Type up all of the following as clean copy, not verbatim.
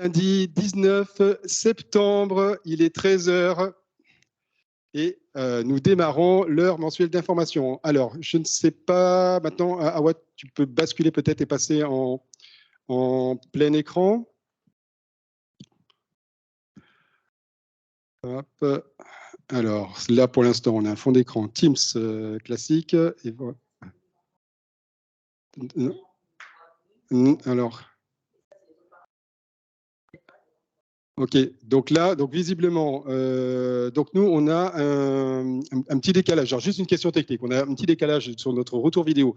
Lundi 19 septembre, il est 13 h et nous démarrons l'heure mensuelle d'information. Alors, je ne sais pas, maintenant, Awa, tu peux basculer peut-être et passer en plein écran. Hop. Alors, là, pour l'instant, on a un fond d'écran Teams classique. Et voilà. Alors... Ok, donc là, donc visiblement, donc nous, on a un petit décalage. Alors, juste une question technique. On a un petit décalage sur notre retour vidéo.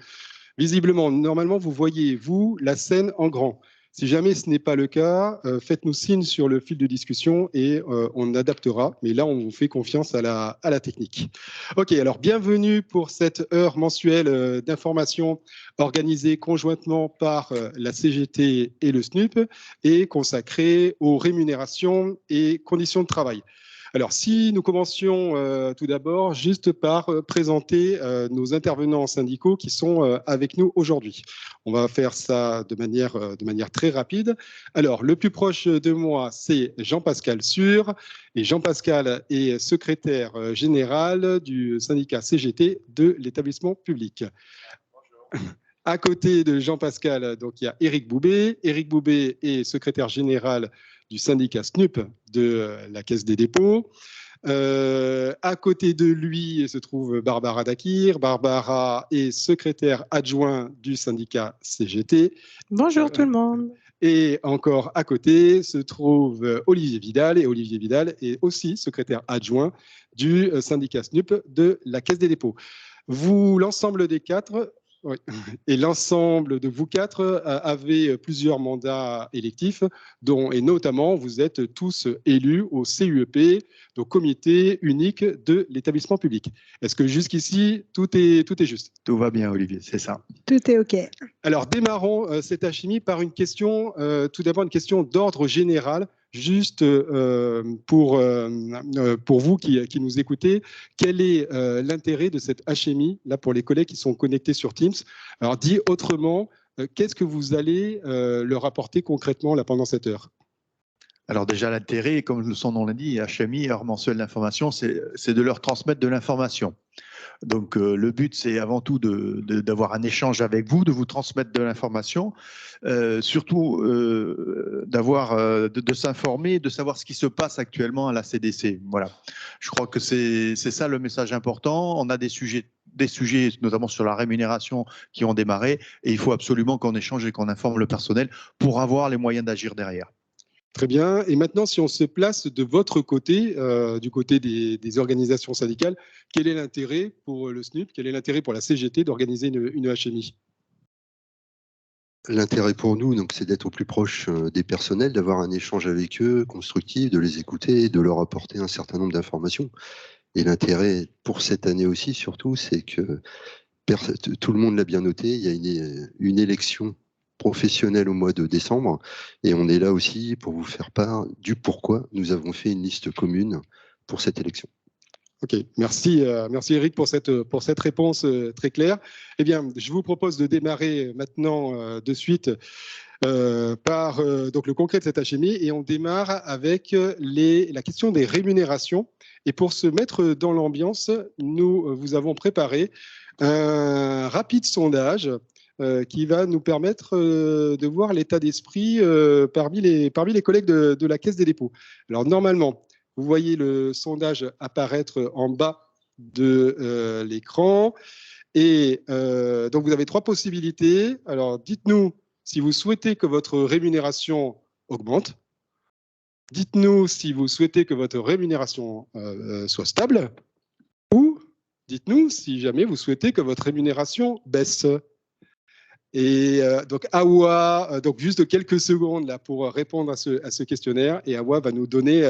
Visiblement, normalement, vous voyez, vous, la scène en grand. Si jamais ce n'est pas le cas, faites-nous signe sur le fil de discussion et on adaptera. Mais là, on vous fait confiance à la technique. OK, alors bienvenue pour cette heure mensuelle d'information organisée conjointement par la CGT et le SNUP et consacrée aux rémunérations et conditions de travail. Alors, si nous commencions tout d'abord juste par présenter nos intervenants syndicaux qui sont avec nous aujourd'hui. On va faire ça de manière très rapide. Alors, le plus proche de moi, c'est Jean-Pascal Sûr. Et Jean-Pascal est secrétaire général du syndicat CGT de l'établissement public. Bonjour. À côté de Jean-Pascal, donc, il y a Éric Boubé. Éric Boubé est secrétaire général du syndicat SNUP de la Caisse des dépôts. À côté de lui se trouve Barbara Dakir. Barbara est secrétaire adjoint du syndicat CGT. Bonjour tout le monde. Et encore à côté se trouve Olivier Vidal. Et Olivier Vidal est aussi secrétaire adjoint du syndicat SNUP de la Caisse des dépôts. Vous, l'ensemble des quatre... Oui. Et l'ensemble de vous quatre avez plusieurs mandats électifs, et notamment vous êtes tous élus au CUEP, au comité unique de l'établissement public. Est-ce que jusqu'ici, tout est juste? Tout va bien, Olivier, c'est ça. Tout est OK. Alors, démarrons cette alchimie par une question, tout d'abord une question d'ordre général. Juste pour vous qui nous écoutez, quel est l'intérêt de cette HMI, là pour les collègues qui sont connectés sur Teams? Alors dit autrement, qu'est-ce que vous allez leur apporter concrètement là pendant cette heure? Alors déjà l'intérêt, comme son nom l'indique, HMI, heure mensuelle d'information, c'est de leur transmettre de l'information. Donc le but, c'est avant tout d'avoir un échange avec vous, de vous transmettre de l'information, surtout de s'informer, de savoir ce qui se passe actuellement à la CDC. Voilà. Je crois que c'est ça le message important. On a des sujets notamment sur la rémunération qui ont démarré et il faut absolument qu'on échange et qu'on informe le personnel pour avoir les moyens d'agir derrière. Très bien. Et maintenant, si on se place de votre côté, du côté des organisations syndicales, quel est l'intérêt pour le SNUP, quel est l'intérêt pour la CGT d'organiser une HMI? L'intérêt pour nous, c'est d'être au plus proche des personnels, d'avoir un échange avec eux constructif, de les écouter, de leur apporter un certain nombre d'informations. Et l'intérêt pour cette année aussi, surtout, c'est que tout le monde l'a bien noté, il y a une élection professionnelle au mois de décembre et on est là aussi pour vous faire part du pourquoi nous avons fait une liste commune pour cette élection. Ok, merci Eric pour cette réponse très claire. Eh bien, je vous propose de démarrer maintenant de suite par donc le concret de cette HMI et on démarre avec la question des rémunérations. Et pour se mettre dans l'ambiance, nous vous avons préparé un rapide sondage qui va nous permettre de voir l'état d'esprit parmi les collègues de la Caisse des dépôts. Alors normalement, vous voyez le sondage apparaître en bas de l'écran. Et donc, vous avez trois possibilités. Alors, dites-nous si vous souhaitez que votre rémunération augmente. Dites-nous si vous souhaitez que votre rémunération soit stable. Ou dites-nous si jamais vous souhaitez que votre rémunération baisse. Et donc, Awa, donc juste quelques secondes là, pour répondre à ce questionnaire. Et Awa va nous donner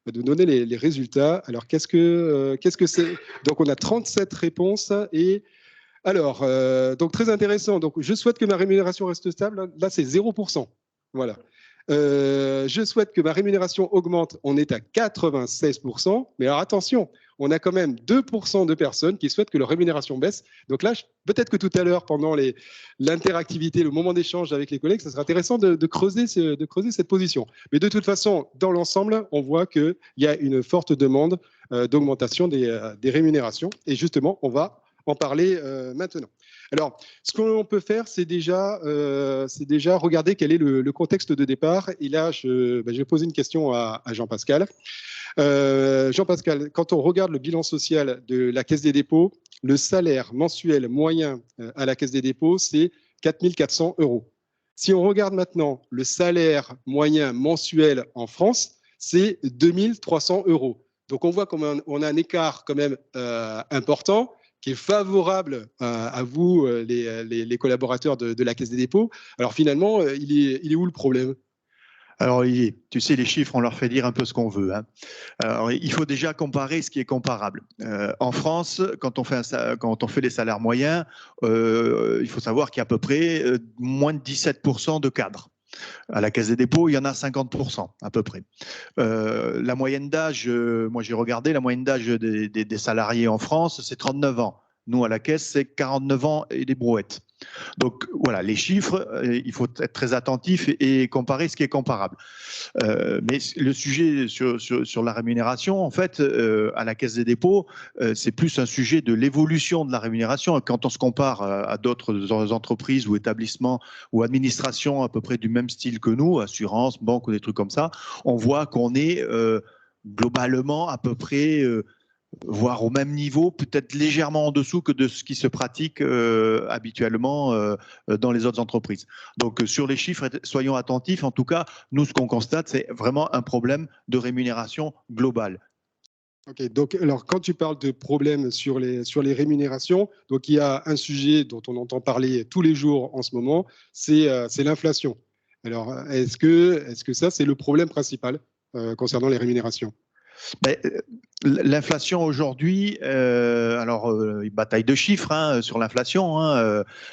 les résultats. Alors, qu'est-ce que c'est? Donc, on a 37 réponses. Et alors, donc très intéressant. Donc, je souhaite que ma rémunération reste stable. Là, c'est 0%. Voilà. Je souhaite que ma rémunération augmente. On est à 96%. Mais alors attention, on a quand même 2% de personnes qui souhaitent que leur rémunération baisse. Donc là, peut-être que tout à l'heure, pendant l'interactivité, le moment d'échange avec les collègues, ça sera intéressant de creuser cette position. Mais de toute façon, dans l'ensemble, on voit qu'il y a une forte demande d'augmentation des rémunérations. Et justement, on va en parler maintenant. Alors, ce qu'on peut faire, c'est déjà regarder quel est le contexte de départ. Et là, je vais poser une question à Jean-Pascal. Jean-Pascal, quand on regarde le bilan social de la Caisse des dépôts, le salaire mensuel moyen à la Caisse des dépôts, c'est 4 400 €. Si on regarde maintenant le salaire moyen mensuel en France, c'est 2 300 €. Donc, on voit qu'on a un écart quand même important, qui est favorable à vous, les collaborateurs de la Caisse des dépôts. Alors finalement, il est où le problème ? Alors, tu sais, les chiffres, on leur fait dire un peu ce qu'on veut. Hein. Alors, il faut déjà comparer ce qui est comparable. En France, quand on fait les salaires moyens, il faut savoir qu'il y a à peu près moins de 17% de cadres. À la Caisse des dépôts, il y en a 50% à peu près. La moyenne d'âge, moi j'ai regardé, la moyenne d'âge des salariés en France, c'est 39 ans. Nous, à la Caisse, c'est 49 ans et des brouettes. Donc voilà, les chiffres, il faut être très attentif et comparer ce qui est comparable. Mais le sujet sur la rémunération, en fait, à la Caisse des dépôts, c'est plus un sujet de l'évolution de la rémunération. Quand on se compare à d'autres entreprises ou établissements ou administrations à peu près du même style que nous, assurance, banque ou des trucs comme ça, on voit qu'on est globalement à peu près voire au même niveau, peut-être légèrement en dessous que de ce qui se pratique habituellement dans les autres entreprises. Donc sur les chiffres, soyons attentifs. En tout cas, nous, ce qu'on constate, c'est vraiment un problème de rémunération globale. Ok, donc alors quand tu parles de problèmes sur les rémunérations, donc il y a un sujet dont on entend parler tous les jours en ce moment, c'est l'inflation. Alors est-ce que ça c'est le problème principal concernant les rémunérations ? Ben, l'inflation aujourd'hui, il bataille de chiffres sur l'inflation.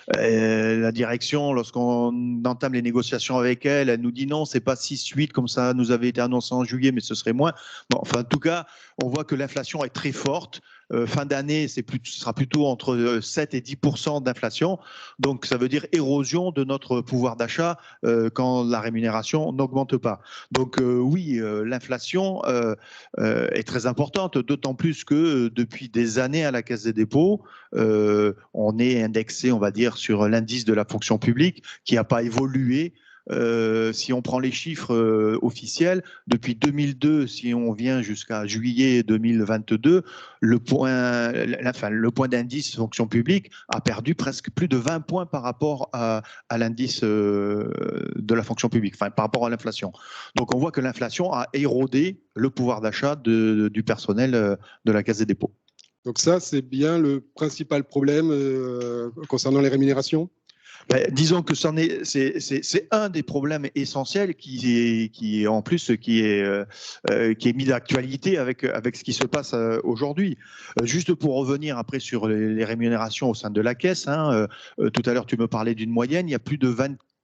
La direction, lorsqu'on entame les négociations avec elle, elle nous dit non, c'est pas 6-8 comme ça nous avait été annoncé en juillet, mais ce serait moins. Bon, enfin, en tout cas, on voit que l'inflation est très forte. Fin d'année, ce sera plutôt entre 7 et 10% d'inflation. Donc, ça veut dire érosion de notre pouvoir d'achat quand la rémunération n'augmente pas. Donc, oui, l'inflation est très importante, d'autant plus que depuis des années à la Caisse des dépôts, on est indexé, on va dire, sur l'indice de la fonction publique qui n'a pas évolué. Si on prend les chiffres officiels, depuis 2002, si on vient jusqu'à juillet 2022, le point d'indice fonction publique a perdu presque plus de 20 points par rapport à l'indice de la fonction publique, enfin par rapport à l'inflation. Donc on voit que l'inflation a érodé le pouvoir d'achat du personnel de la Caisse des dépôts. Donc ça, c'est bien le principal problème concernant les rémunérations ? Disons que c'est un des problèmes essentiels qui est mis d'actualité avec ce qui se passe aujourd'hui. Juste pour revenir après sur les rémunérations au sein de la Caisse, tout à l'heure tu me parlais d'une moyenne, il y a plus de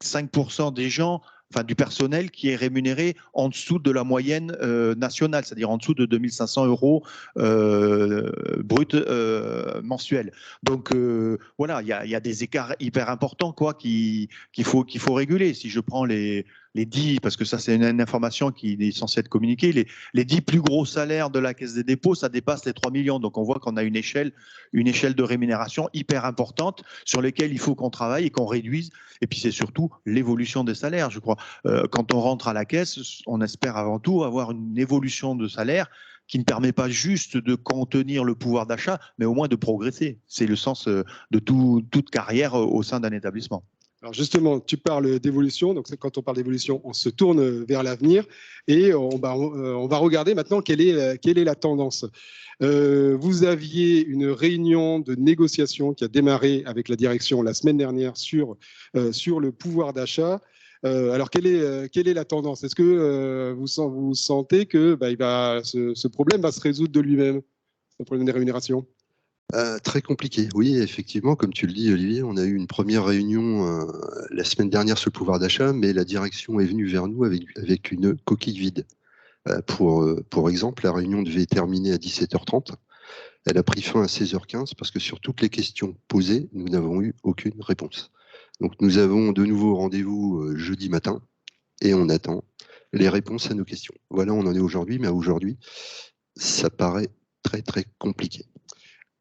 25% des gens, enfin du personnel qui est rémunéré en dessous de la moyenne nationale, c'est-à-dire en dessous de 2 500 € brut mensuels. Donc voilà, il y a des écarts hyper importants qu'il faut réguler. Si je prends les 10, parce que ça c'est une information qui est censée être communiquée, les 10 plus gros salaires de la Caisse des dépôts, ça dépasse les 3 millions. Donc on voit qu'on a une échelle de rémunération hyper importante sur lesquelles il faut qu'on travaille et qu'on réduise. Et puis c'est surtout l'évolution des salaires, je crois. Quand on rentre à la Caisse, on espère avant tout avoir une évolution de salaire qui ne permet pas juste de contenir le pouvoir d'achat, mais au moins de progresser. C'est le sens de toute carrière au sein d'un établissement. Alors justement, tu parles d'évolution. Donc quand on parle d'évolution, on se tourne vers l'avenir et on va regarder maintenant quelle est la tendance. Vous aviez une réunion de négociation qui a démarré avec la direction la semaine dernière sur le pouvoir d'achat. Alors quelle est la tendance ? Est-ce que vous sentez que ce problème va se résoudre de lui-même, le problème des rémunérations ? Très compliqué. Oui, effectivement, comme tu le dis, Olivier, on a eu une première réunion la semaine dernière sur le pouvoir d'achat, mais la direction est venue vers nous avec une coquille vide. Pour exemple, la réunion devait terminer à 17h30. Elle a pris fin à 16h15 parce que sur toutes les questions posées, nous n'avons eu aucune réponse. Donc nous avons de nouveau rendez-vous jeudi matin et on attend les réponses à nos questions. Voilà, on en est aujourd'hui, mais aujourd'hui, ça paraît très très compliqué.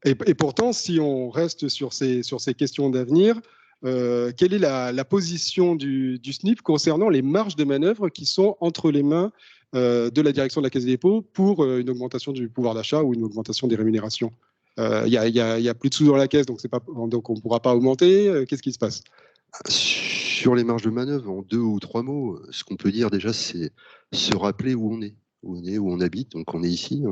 Et pourtant, si on reste sur ces questions d'avenir, quelle est la position du SNIP concernant les marges de manœuvre qui sont entre les mains de la direction de la Caisse des dépôts pour une augmentation du pouvoir d'achat ou une augmentation des rémunérations? Il y a plus de sous dans la caisse, donc on ne pourra pas augmenter. Qu'est-ce qui se passe? Sur les marges de manœuvre, en 2 ou 3 mots, ce qu'on peut dire déjà, c'est se rappeler où on est, où on habite. Donc on est ici,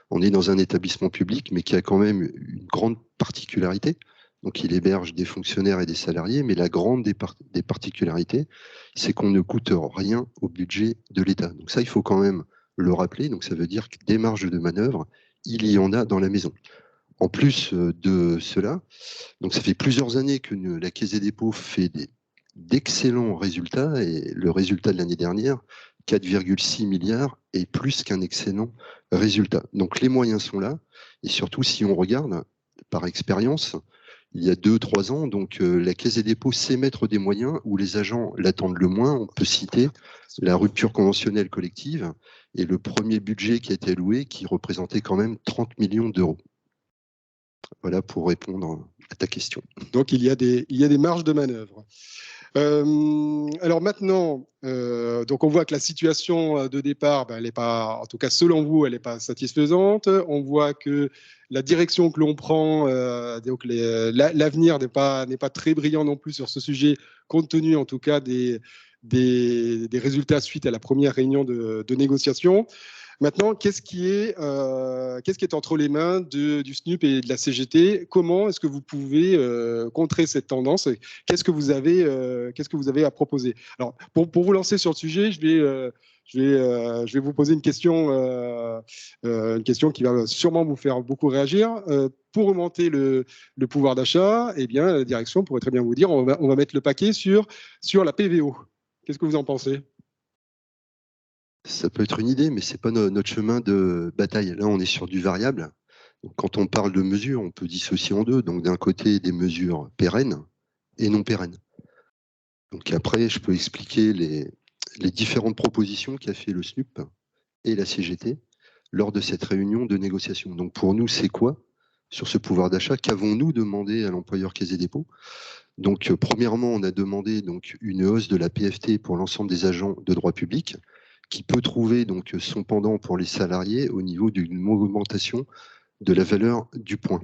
on est dans un établissement public, mais qui a quand même une grande particularité. Donc il héberge des fonctionnaires et des salariés, mais la grande des particularités, c'est qu'on ne coûte rien au budget de l'État. Donc ça, il faut quand même le rappeler. Donc ça veut dire que des marges de manœuvre, il y en a dans la maison. En plus de cela, donc ça fait plusieurs années que la Caisse des dépôts fait d'excellents résultats, et le résultat de l'année dernière, 4,6 milliards, est plus qu'un excellent résultat. Donc les moyens sont là, et surtout si on regarde par expérience, il y a 2-3 ans, donc la Caisse des dépôts sait mettre des moyens où les agents l'attendent le moins. On peut citer la rupture conventionnelle collective et le premier budget qui a été alloué, qui représentait quand même 30 millions d'euros. Voilà pour répondre à ta question. Donc il y a des marges de manœuvre. Alors maintenant, donc on voit que la situation de départ, elle n'est pas, en tout cas selon vous, elle n'est pas satisfaisante. On voit que la direction que l'on prend, donc l'avenir n'est pas très brillant non plus sur ce sujet, compte tenu en tout cas des résultats suite à la première réunion de négociation. Maintenant, qu'est-ce qui est entre les mains du SNUP et de la CGT? Comment est-ce que vous pouvez contrer cette tendance? Qu'est-ce que vous avez à proposer? Alors, pour vous lancer sur le sujet, je vais vous poser une question qui va sûrement vous faire beaucoup réagir. Pour augmenter le pouvoir d'achat, eh bien, la direction pourrait très bien vous dire on va mettre le paquet sur la PVO. Qu'est-ce que vous en pensez? Ça peut être une idée, mais ce n'est pas notre chemin de bataille. Là, on est sur du variable. Donc, quand on parle de mesures, on peut dissocier en deux. Donc, d'un côté, des mesures pérennes et non pérennes. Donc, après, je peux expliquer les différentes propositions qu'a fait le SNUP et la CGT lors de cette réunion de négociation. Donc, pour nous, c'est quoi sur ce pouvoir d'achat? Qu'avons-nous demandé à l'employeur Caisse des dépôts? Donc, premièrement, on a demandé donc, une hausse de la PFT pour l'ensemble des agents de droit public, qui peut trouver donc son pendant pour les salariés au niveau d'une augmentation de la valeur du point.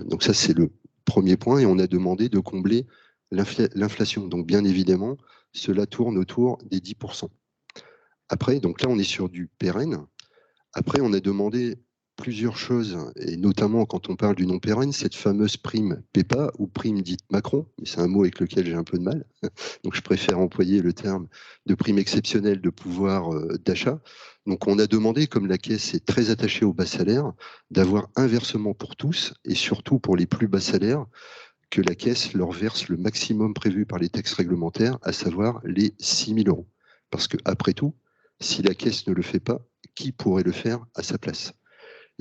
Donc ça, c'est le premier point, et on a demandé de combler l'inflation. Donc bien évidemment, cela tourne autour des 10%. Après, donc là, on est sur du pérenne. Après, on a demandé plusieurs choses, et notamment quand on parle du non pérenne, cette fameuse prime PEPA ou prime dite Macron, c'est un mot avec lequel j'ai un peu de mal, donc je préfère employer le terme de prime exceptionnelle de pouvoir d'achat. Donc on a demandé, comme la Caisse est très attachée aux bas salaires, d'avoir un versement pour tous, et surtout pour les plus bas salaires, que la Caisse leur verse le maximum prévu par les textes réglementaires, à savoir les 6 000 euros. Parce que après tout, si la Caisse ne le fait pas, qui pourrait le faire à sa place?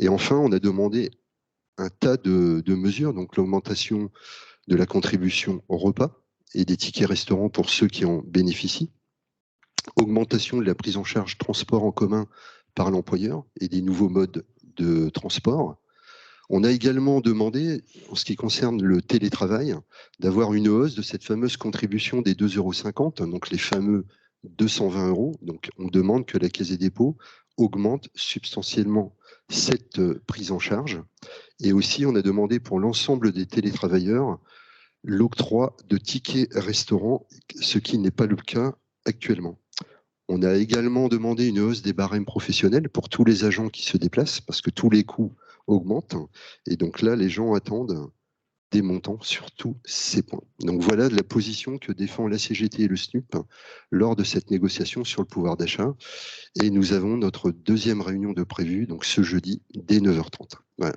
Et enfin, on a demandé un tas de mesures, donc l'augmentation de la contribution au repas et des tickets restaurants pour ceux qui en bénéficient, augmentation de la prise en charge transport en commun par l'employeur et des nouveaux modes de transport. On a également demandé, en ce qui concerne le télétravail, d'avoir une hausse de cette fameuse contribution des 2,50 €, donc les fameux 220 €. Donc on demande que la Caisse des dépôts augmente substantiellement cette prise en charge. Et aussi, on a demandé pour l'ensemble des télétravailleurs l'octroi de tickets restaurants, ce qui n'est pas le cas actuellement. On a également demandé une hausse des barèmes professionnels pour tous les agents qui se déplacent, parce que tous les coûts augmentent. Et donc là, les gens attendent des montants sur tous ces points. Donc voilà la position que défend la CGT et le SNUP lors de cette négociation sur le pouvoir d'achat. Et nous avons notre deuxième réunion de prévue, donc ce jeudi, dès 9h30. Voilà.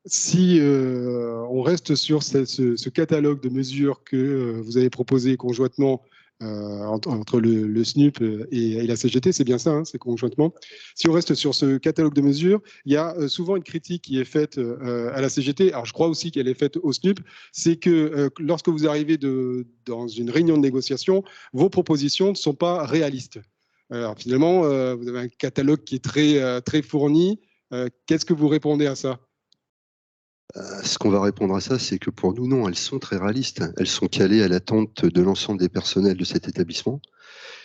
Si on reste sur ce catalogue de mesures que vous avez proposé conjointement entre le SNUP et la CGT, c'est bien ça, hein, c'est conjointement. Si on reste sur ce catalogue de mesures, il y a souvent une critique qui est faite à la CGT, alors je crois aussi qu'elle est faite au SNUP, c'est que lorsque vous arrivez dans une réunion de négociation, vos propositions ne sont pas réalistes. Alors finalement, vous avez un catalogue qui est très fourni. Qu'est-ce que vous répondez à ça ? Ce qu'on va répondre à ça, c'est que pour nous, non, elles sont très réalistes. Elles sont calées à l'attente de l'ensemble des personnels de cet établissement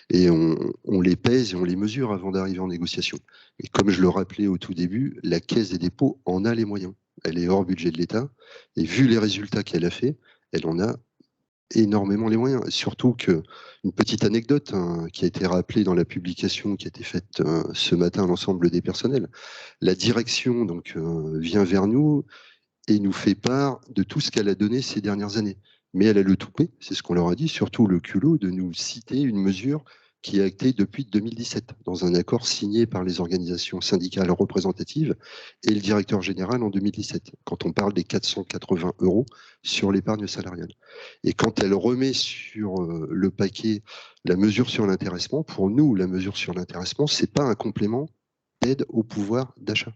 et on les pèse et on les mesure avant d'arriver en négociation. Et comme je le rappelais au tout début, la Caisse des dépôts en a les moyens. Elle est hors budget de l'État et vu les résultats qu'elle a fait, elle en a énormément les moyens. Surtout une petite anecdote qui a été rappelée dans la publication qui a été faite ce matin à l'ensemble des personnels. La direction donc vient vers nous et nous fait part de tout ce qu'elle a donné ces dernières années. Mais elle a le toupet, c'est ce qu'on leur a dit, surtout le culot de nous citer une mesure qui est actée depuis 2017, dans un accord signé par les organisations syndicales représentatives et le directeur général en 2017, quand on parle des 480 € sur l'épargne salariale. Et quand elle remet sur le paquet la mesure sur l'intéressement, pour nous, la mesure sur l'intéressement, ce n'est pas un complément d'aide au pouvoir d'achat.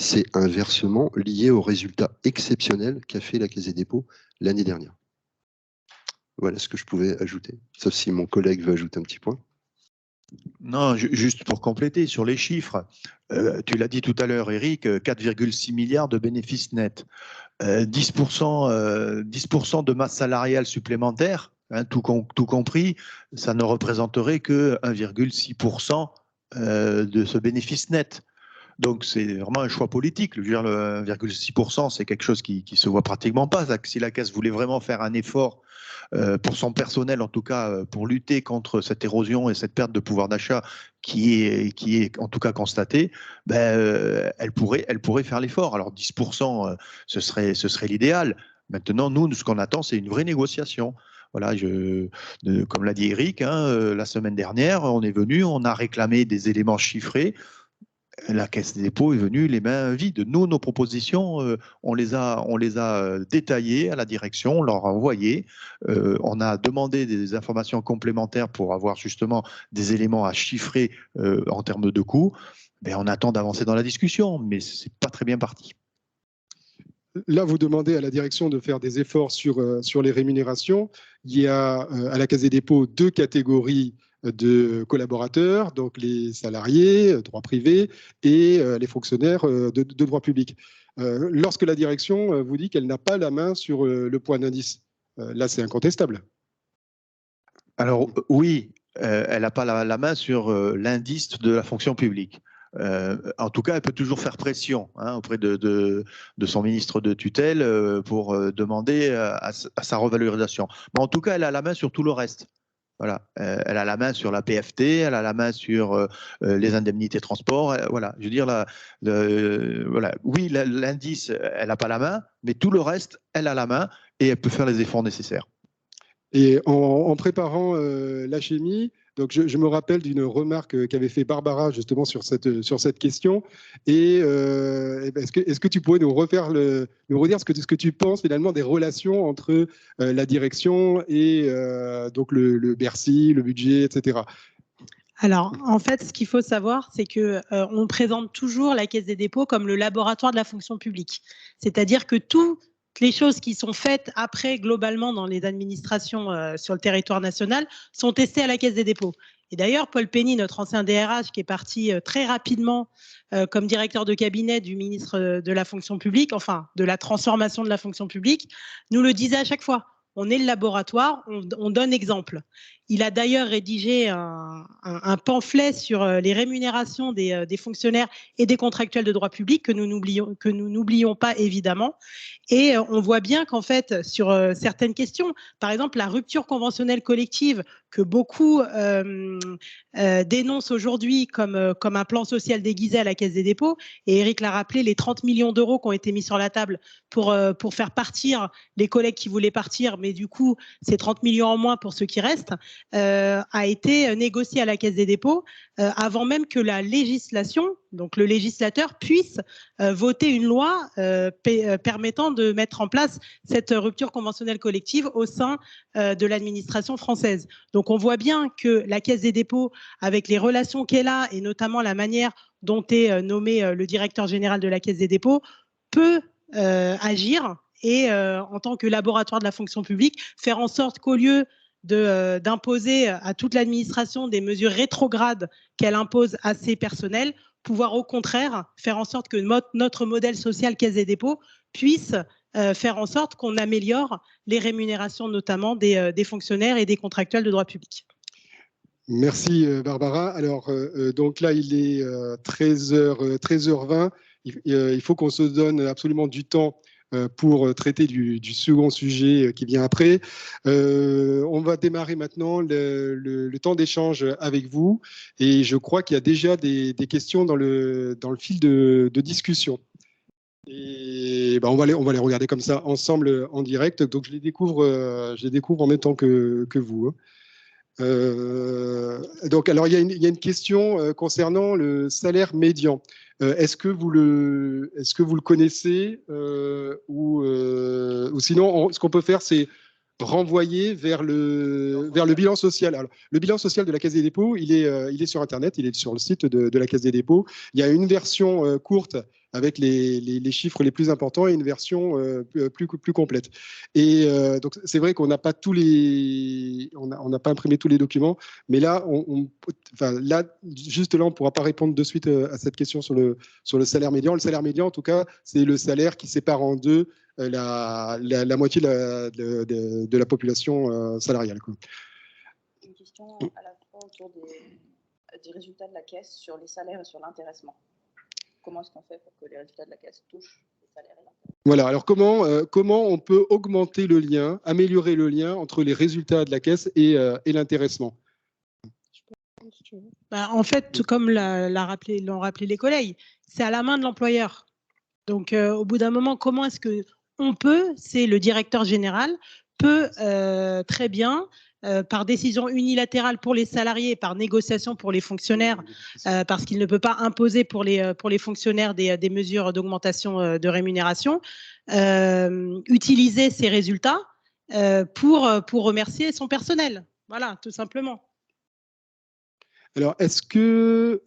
C'est un versement lié au résultat exceptionnel qu'a fait la Caisse des dépôts l'année dernière. Voilà ce que je pouvais ajouter, sauf si mon collègue veut ajouter un petit point. Non, juste pour compléter sur les chiffres, tu l'as dit tout à l'heure, Eric, 4,6 milliards de bénéfices nets, 10% de masse salariale supplémentaire, hein, tout compris, ça ne représenterait que 1,6% de ce bénéfice net. Donc, c'est vraiment un choix politique. Je veux dire, le 1,6%, c'est quelque chose qui se voit pratiquement pas. Si la Caisse voulait vraiment faire un effort pour son personnel, en tout cas, pour lutter contre cette érosion et cette perte de pouvoir d'achat qui est en tout cas constatée, elle pourrait faire l'effort. Alors, 10%, ce serait l'idéal. Maintenant, nous, ce qu'on attend, c'est une vraie négociation. Voilà, comme l'a dit Eric, hein, la semaine dernière, on est venu, on a réclamé des éléments chiffrés. La Caisse des dépôts est venue les mains vides. Nous, nos propositions, on les a détaillées à la direction, on leur a envoyé. On a demandé des informations complémentaires pour avoir justement des éléments à chiffrer en termes de coûts. On attend d'avancer dans la discussion, mais ce n'est pas très bien parti. Là, vous demandez à la direction de faire des efforts sur les rémunérations. Il y a à la Caisse des dépôts 2 catégories de collaborateurs, donc les salariés, droit privé, et les fonctionnaires de droit public. Lorsque la direction vous dit qu'elle n'a pas la main sur le point d'indice, là c'est incontestable. Alors oui, elle n'a pas la main sur l'indice de la fonction publique. En tout cas, elle peut toujours faire pression auprès de son ministre de tutelle pour demander à sa revalorisation. Mais en tout cas, elle a la main sur tout le reste. Voilà, elle a la main sur la PFT, elle a la main sur les indemnités de transport. Voilà, je veux dire, voilà. Oui, l'indice, elle n'a pas la main, mais tout le reste, elle a la main et elle peut faire les efforts nécessaires. Et en préparant la chimie, donc je me rappelle d'une remarque qu'avait fait Barbara justement sur cette question. Et est-ce que tu pourrais nous redire ce que tu penses finalement des relations entre la direction et donc le Bercy, le budget, etc. Alors, en fait, ce qu'il faut savoir, c'est qu'on présente toujours la Caisse des dépôts comme le laboratoire de la fonction publique. C'est-à-dire que toutes les choses qui sont faites après, globalement, dans les administrations sur le territoire national, sont testées à la Caisse des dépôts. Et d'ailleurs, Paul Penny, notre ancien DRH, qui est parti très rapidement comme directeur de cabinet du ministre de la fonction publique, enfin, de la transformation de la fonction publique, nous le disait à chaque fois. On est le laboratoire, on donne exemple. Il a d'ailleurs rédigé un pamphlet sur les rémunérations des fonctionnaires et des contractuels de droit public que nous n'oublions pas évidemment. Et on voit bien qu'en fait, sur certaines questions, par exemple la rupture conventionnelle collective que beaucoup dénoncent aujourd'hui comme un plan social déguisé à la Caisse des dépôts, et Eric l'a rappelé, les 30 millions d'euros qui ont été mis sur la table pour faire partir les collègues qui voulaient partir, mais du coup, c'est 30 millions en moins pour ceux qui restent. a été négocié à la Caisse des dépôts avant même que la législation, donc le législateur, puisse voter une loi permettant de mettre en place cette rupture conventionnelle collective au sein de l'administration française. Donc on voit bien que la Caisse des dépôts, avec les relations qu'elle a et notamment la manière dont est nommé le directeur général de la Caisse des dépôts, peut agir et en tant que laboratoire de la fonction publique, faire en sorte qu'au lieu d'imposer à toute l'administration des mesures rétrogrades qu'elle impose à ses personnels, pouvoir au contraire faire en sorte que notre modèle social Caisse des dépôts puisse faire en sorte qu'on améliore les rémunérations notamment des fonctionnaires et des contractuels de droit public. Merci Barbara. Alors donc là il est 13h20. Il faut qu'on se donne absolument du temps pour traiter du second sujet qui vient après. On va démarrer maintenant le temps d'échange avec vous et je crois qu'il y a déjà des questions dans le fil de discussion. Et ben on va les regarder comme ça ensemble en direct. Donc je les découvre en même temps que vous. Donc alors il y a une question concernant le salaire médian. Est-ce que vous le connaissez ou sinon ce qu'on peut faire c'est renvoyer vers le bilan social. Alors, le bilan social de la Caisse des dépôts, il est sur Internet, il est sur le site de la Caisse des dépôts. Il y a une version courte avec les chiffres les plus importants et une version plus complète. Et donc, c'est vrai qu'on n'a pas on n'a pas imprimé tous les documents, mais là, juste là, on ne pourra pas répondre de suite à cette question sur le salaire médian. Le salaire médian, en tout cas, c'est le salaire qui sépare en deux la moitié de la population salariale. Quoi. Une question à la fois autour des résultats de la caisse sur les salaires et sur l'intéressement. Comment est-ce qu'on fait pour que les résultats de la caisse touchent les salaires et l'intéressement ? Voilà, alors comment on peut augmenter le lien, améliorer le lien entre les résultats de la caisse et l'intéressement ? En fait, comme l'ont rappelé les collègues, c'est à la main de l'employeur. Donc, au bout d'un moment, comment est-ce qu'on peut, c'est le directeur général, peut très bien, par décision unilatérale pour les salariés, par négociation pour les fonctionnaires, parce qu'il ne peut pas imposer pour les fonctionnaires des mesures d'augmentation de rémunération, utiliser ces résultats pour remercier son personnel. Voilà, tout simplement. Alors, est-ce que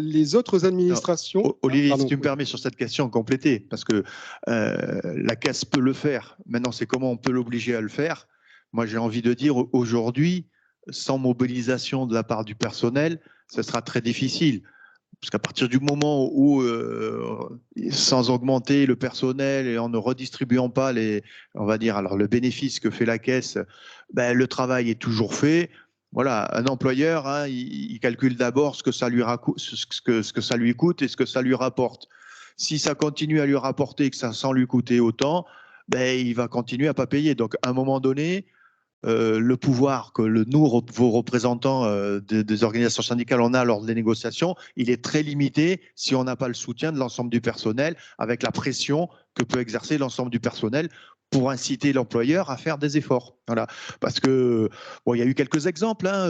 les autres administrations… Alors, Olivier, si tu me permets sur cette question compléter, parce que la Caisse peut le faire. Maintenant, c'est comment on peut l'obliger à le faire. Moi, j'ai envie de dire, aujourd'hui, sans mobilisation de la part du personnel, ce sera très difficile. Parce qu'à partir du moment où, sans augmenter le personnel et en ne redistribuant pas on va dire, alors le bénéfice que fait la Caisse, ben, le travail est toujours fait. Voilà, un employeur, hein, il calcule d'abord ce que ça lui coûte et ce que ça lui rapporte. Si ça continue à lui rapporter que ça sans lui coûter autant, ben, il va continuer à pas payer. Donc, à un moment donné, le pouvoir que vos représentants des organisations syndicales, on a lors des négociations, il est très limité si on n'a pas le soutien de l'ensemble du personnel, avec la pression que peut exercer l'ensemble du personnel pour inciter l'employeur à faire des efforts. Voilà. Parce que, bon, il y a eu quelques exemples. Hein,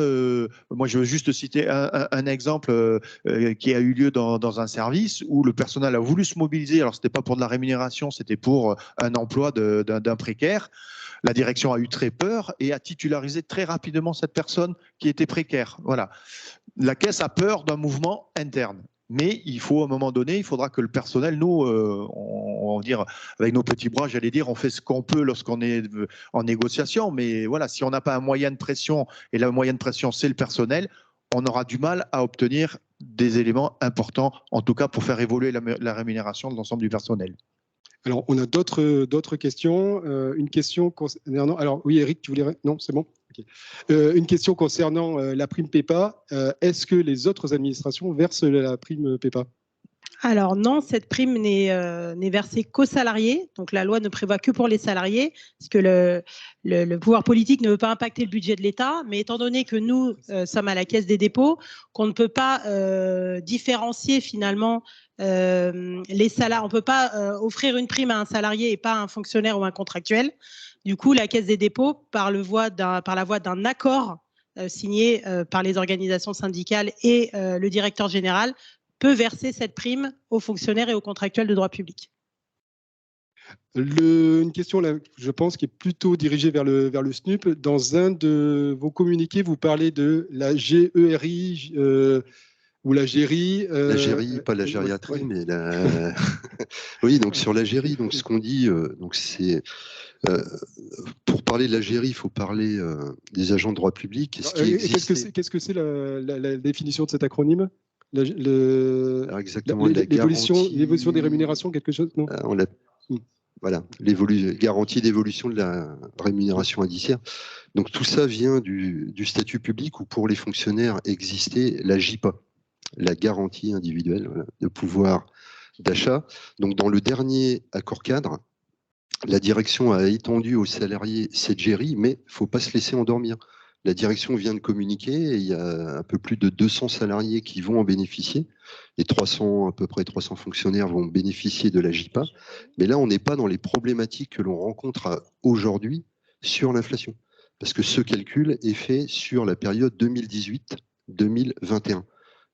moi, je veux juste citer un exemple qui a eu lieu dans un service où le personnel a voulu se mobiliser. Alors, ce n'était pas pour de la rémunération, c'était pour un emploi d'un précaire. La direction a eu très peur et a titularisé très rapidement cette personne qui était précaire. Voilà. La Caisse a peur d'un mouvement interne. Mais il faut, à un moment donné, il faudra que le personnel, nous, on va dire, avec nos petits bras, j'allais dire, on fait ce qu'on peut lorsqu'on est en négociation. Mais voilà, si on n'a pas un moyen de pression, et le moyen de pression, c'est le personnel, on aura du mal à obtenir des éléments importants, en tout cas pour faire évoluer la rémunération de l'ensemble du personnel. Alors, on a d'autres questions. Une question concernant… Alors, oui, Eric, tu voulais… Non, c'est bon. Okay. Une question concernant la prime PEPA. Est-ce que les autres administrations versent la prime PEPA ? Alors non, cette prime n'est versée qu'aux salariés. Donc la loi ne prévoit que pour les salariés, parce que le pouvoir politique ne veut pas impacter le budget de l'État. Mais étant donné que nous sommes à la Caisse des dépôts, qu'on ne peut pas différencier finalement les salaires, on ne peut pas offrir une prime à un salarié et pas à un fonctionnaire ou un contractuel. Du coup, la Caisse des dépôts, par la voie d'un accord signé par les organisations syndicales et le directeur général peut verser cette prime aux fonctionnaires et aux contractuels de droit public. Une question, là, je pense, qui est plutôt dirigée vers le SNUP. Dans un de vos communiqués, vous parlez de la GERI ou la GERI. La GERI, pas la gériatrie, mais la... Oui, donc sur la GERI, donc ce qu'on dit, donc c'est... pour parler de la GERI, il faut parler des agents de droit public. Qu'est-ce que c'est la définition de cet acronyme? Exactement, l'évolution des rémunérations, quelque chose, non? Voilà, garantie d'évolution de la rémunération indiciaire. Donc tout ça vient du statut public où pour les fonctionnaires existait la JIPA, la garantie individuelle de pouvoir d'achat. Donc dans le dernier accord cadre, la direction a étendu aux salariés cette GERI, mais il ne faut pas se laisser endormir. La direction vient de communiquer et il y a un peu plus de 200 salariés qui vont en bénéficier. Les à peu près 300 fonctionnaires vont bénéficier de la JIPA. Mais là, on n'est pas dans les problématiques que l'on rencontre aujourd'hui sur l'inflation. Parce que ce calcul est fait sur la période 2018-2021.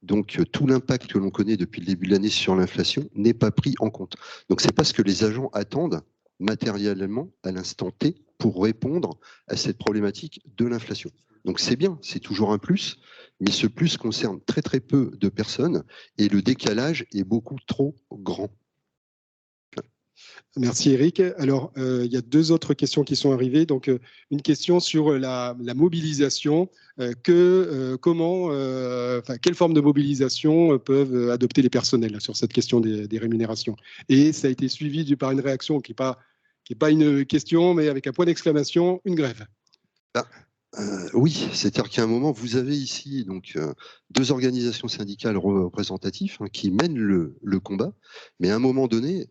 Donc, tout l'impact que l'on connaît depuis le début de l'année sur l'inflation n'est pas pris en compte. Donc, ce n'est pas ce que les agents attendent matériellement à l'instant T pour répondre à cette problématique de l'inflation. Donc c'est bien, c'est toujours un plus, mais ce plus concerne très très peu de personnes et le décalage est beaucoup trop grand. Merci Eric. Alors, il y a deux autres questions qui sont arrivées. Donc, une question sur la mobilisation. Quelle forme de mobilisation peuvent adopter les personnels sur cette question des rémunérations? Et ça a été suivi par une réaction qui n'est pas une question, mais avec un point d'exclamation, une grève. Oui, c'est-à-dire qu'à un moment, vous avez ici donc, deux organisations syndicales représentatives qui mènent le combat, mais à un moment donné,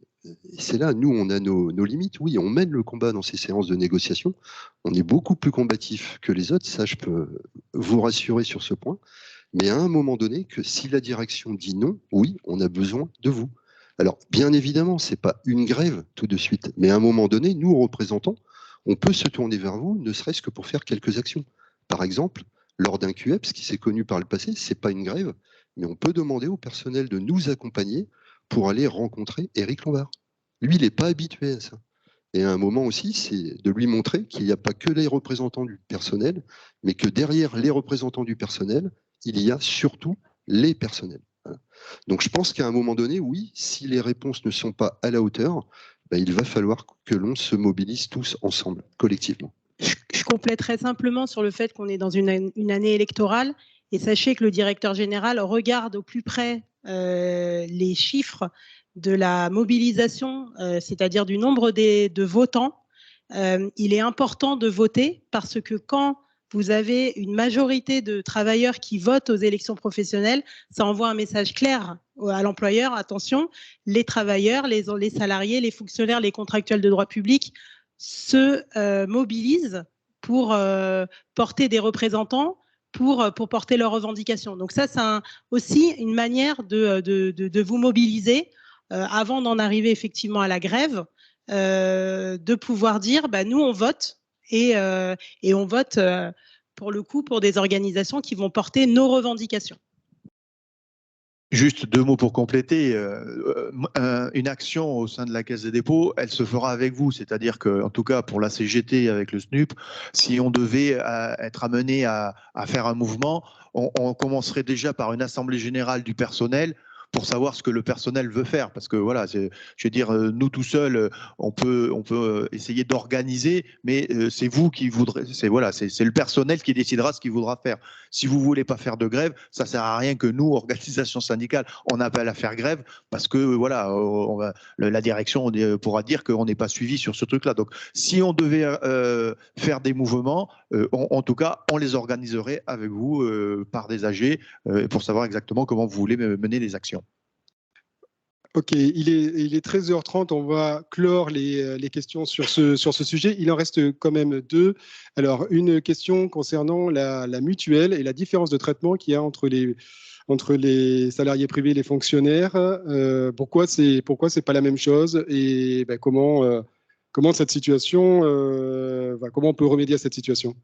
c'est là, nous, on a nos limites. Oui, on mène le combat dans ces séances de négociation. On est beaucoup plus combatif que les autres, ça, je peux vous rassurer sur ce point. Mais à un moment donné, que si la direction dit non, oui, on a besoin de vous. Alors, bien évidemment, ce n'est pas une grève tout de suite, mais à un moment donné, nous, représentants, on peut se tourner vers vous, ne serait-ce que pour faire quelques actions. Par exemple, lors d'un QEPS, qui s'est connu par le passé, ce n'est pas une grève, mais on peut demander au personnel de nous accompagner pour aller rencontrer Éric Lombard. Lui, il n'est pas habitué à ça. Et à un moment aussi, c'est de lui montrer qu'il n'y a pas que les représentants du personnel, mais que derrière les représentants du personnel, il y a surtout les personnels. Voilà. Donc je pense qu'à un moment donné, oui, si les réponses ne sont pas à la hauteur, il va falloir que l'on se mobilise tous ensemble, collectivement. Je compléterai simplement sur le fait qu'on est dans une année électorale et sachez que le directeur général regarde au plus près les chiffres de la mobilisation, c'est-à-dire du nombre de votants. Il est important de voter parce que quand vous avez une majorité de travailleurs qui votent aux élections professionnelles, ça envoie un message clair à l'employeur. Attention, les travailleurs, les salariés, les fonctionnaires, les contractuels de droit public se mobilisent pour porter des représentants, pour porter leurs revendications. Donc ça, c'est aussi une manière de vous mobiliser avant d'en arriver effectivement à la grève, de pouvoir dire nous on vote et on vote pour le coup pour des organisations qui vont porter nos revendications. Juste deux mots pour compléter. Une action au sein de la Caisse des dépôts, elle se fera avec vous. C'est-à-dire qu'en tout cas, pour la CGT avec le SNUP, si on devait être amené à faire un mouvement, on commencerait déjà par une assemblée générale du personnel pour savoir ce que le personnel veut faire. Parce que voilà, je veux dire, nous tout seuls, on peut essayer d'organiser, mais c'est vous qui voudrez, c'est le personnel qui décidera ce qu'il voudra faire. Si vous ne voulez pas faire de grève, ça ne sert à rien que nous, organisations syndicales, on appelle à faire grève parce que voilà, la direction pourra dire qu'on n'est pas suivi sur ce truc-là. Donc, si on devait faire des mouvements, en tout cas, on les organiserait avec vous par des AG pour savoir exactement comment vous voulez mener les actions. Ok, il est 13h30, on va clore les questions sur ce sujet. Il en reste quand même deux. Alors, une question concernant la mutuelle et la différence de traitement qu'il y a entre les salariés privés et les fonctionnaires. Pourquoi c'est pas la même chose et comment cette situation, comment on peut remédier à cette situation?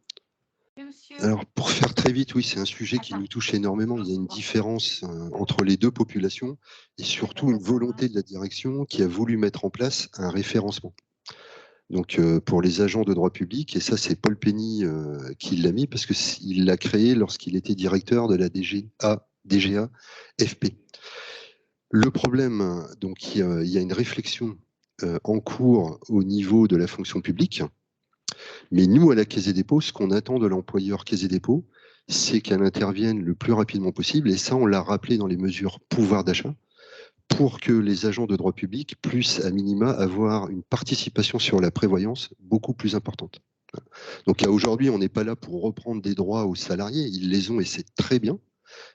Monsieur Alors, pour faire très vite, oui, c'est un sujet qui nous touche énormément. Il y a une différence entre les deux populations et surtout une volonté de la direction qui a voulu mettre en place un référencement. Donc, pour les agents de droit public, et ça, c'est Paul Penny qui l'a mis parce qu'il l'a créé lorsqu'il était directeur de la DGA FP. Le problème, donc, il y a une réflexion en cours au niveau de la fonction publique. Mais nous, à la Caisse des dépôts, ce qu'on attend de l'employeur Caisse des dépôts, c'est qu'elle intervienne le plus rapidement possible. Et ça, on l'a rappelé dans les mesures pouvoir d'achat, pour que les agents de droit public puissent, à minima, avoir une participation sur la prévoyance beaucoup plus importante. Donc aujourd'hui, on n'est pas là pour reprendre des droits aux salariés. Ils les ont et c'est très bien.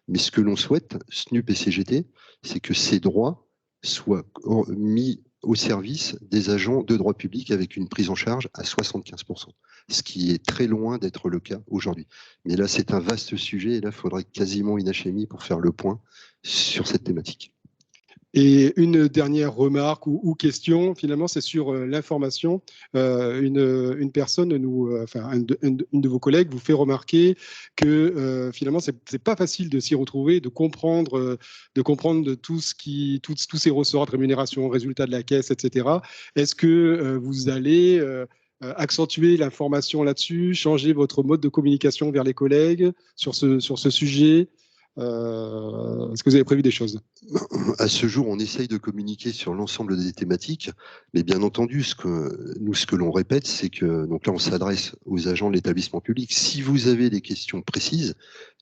Mais ce que l'on souhaite, SNUP et CGT, c'est que ces droits soient mis au service des agents de droit public avec une prise en charge à 75%, ce qui est très loin d'être le cas aujourd'hui. Mais là, c'est un vaste sujet et là, il faudrait quasiment une HMI pour faire le point sur cette thématique. Et une dernière remarque ou question, finalement, c'est sur l'information. Une personne, une de vos collègues vous fait remarquer que finalement, c'est pas facile de s'y retrouver, de comprendre tous ces ressorts de rémunération, résultats de la caisse, etc. Est-ce que vous allez accentuer l'information là-dessus, changer votre mode de communication vers les collègues sur ce sujet? Est-ce que vous avez prévu des choses? À ce jour, on essaye de communiquer sur l'ensemble des thématiques, mais bien entendu, ce que l'on répète, c'est que, donc là, on s'adresse aux agents de l'établissement public. Si vous avez des questions précises,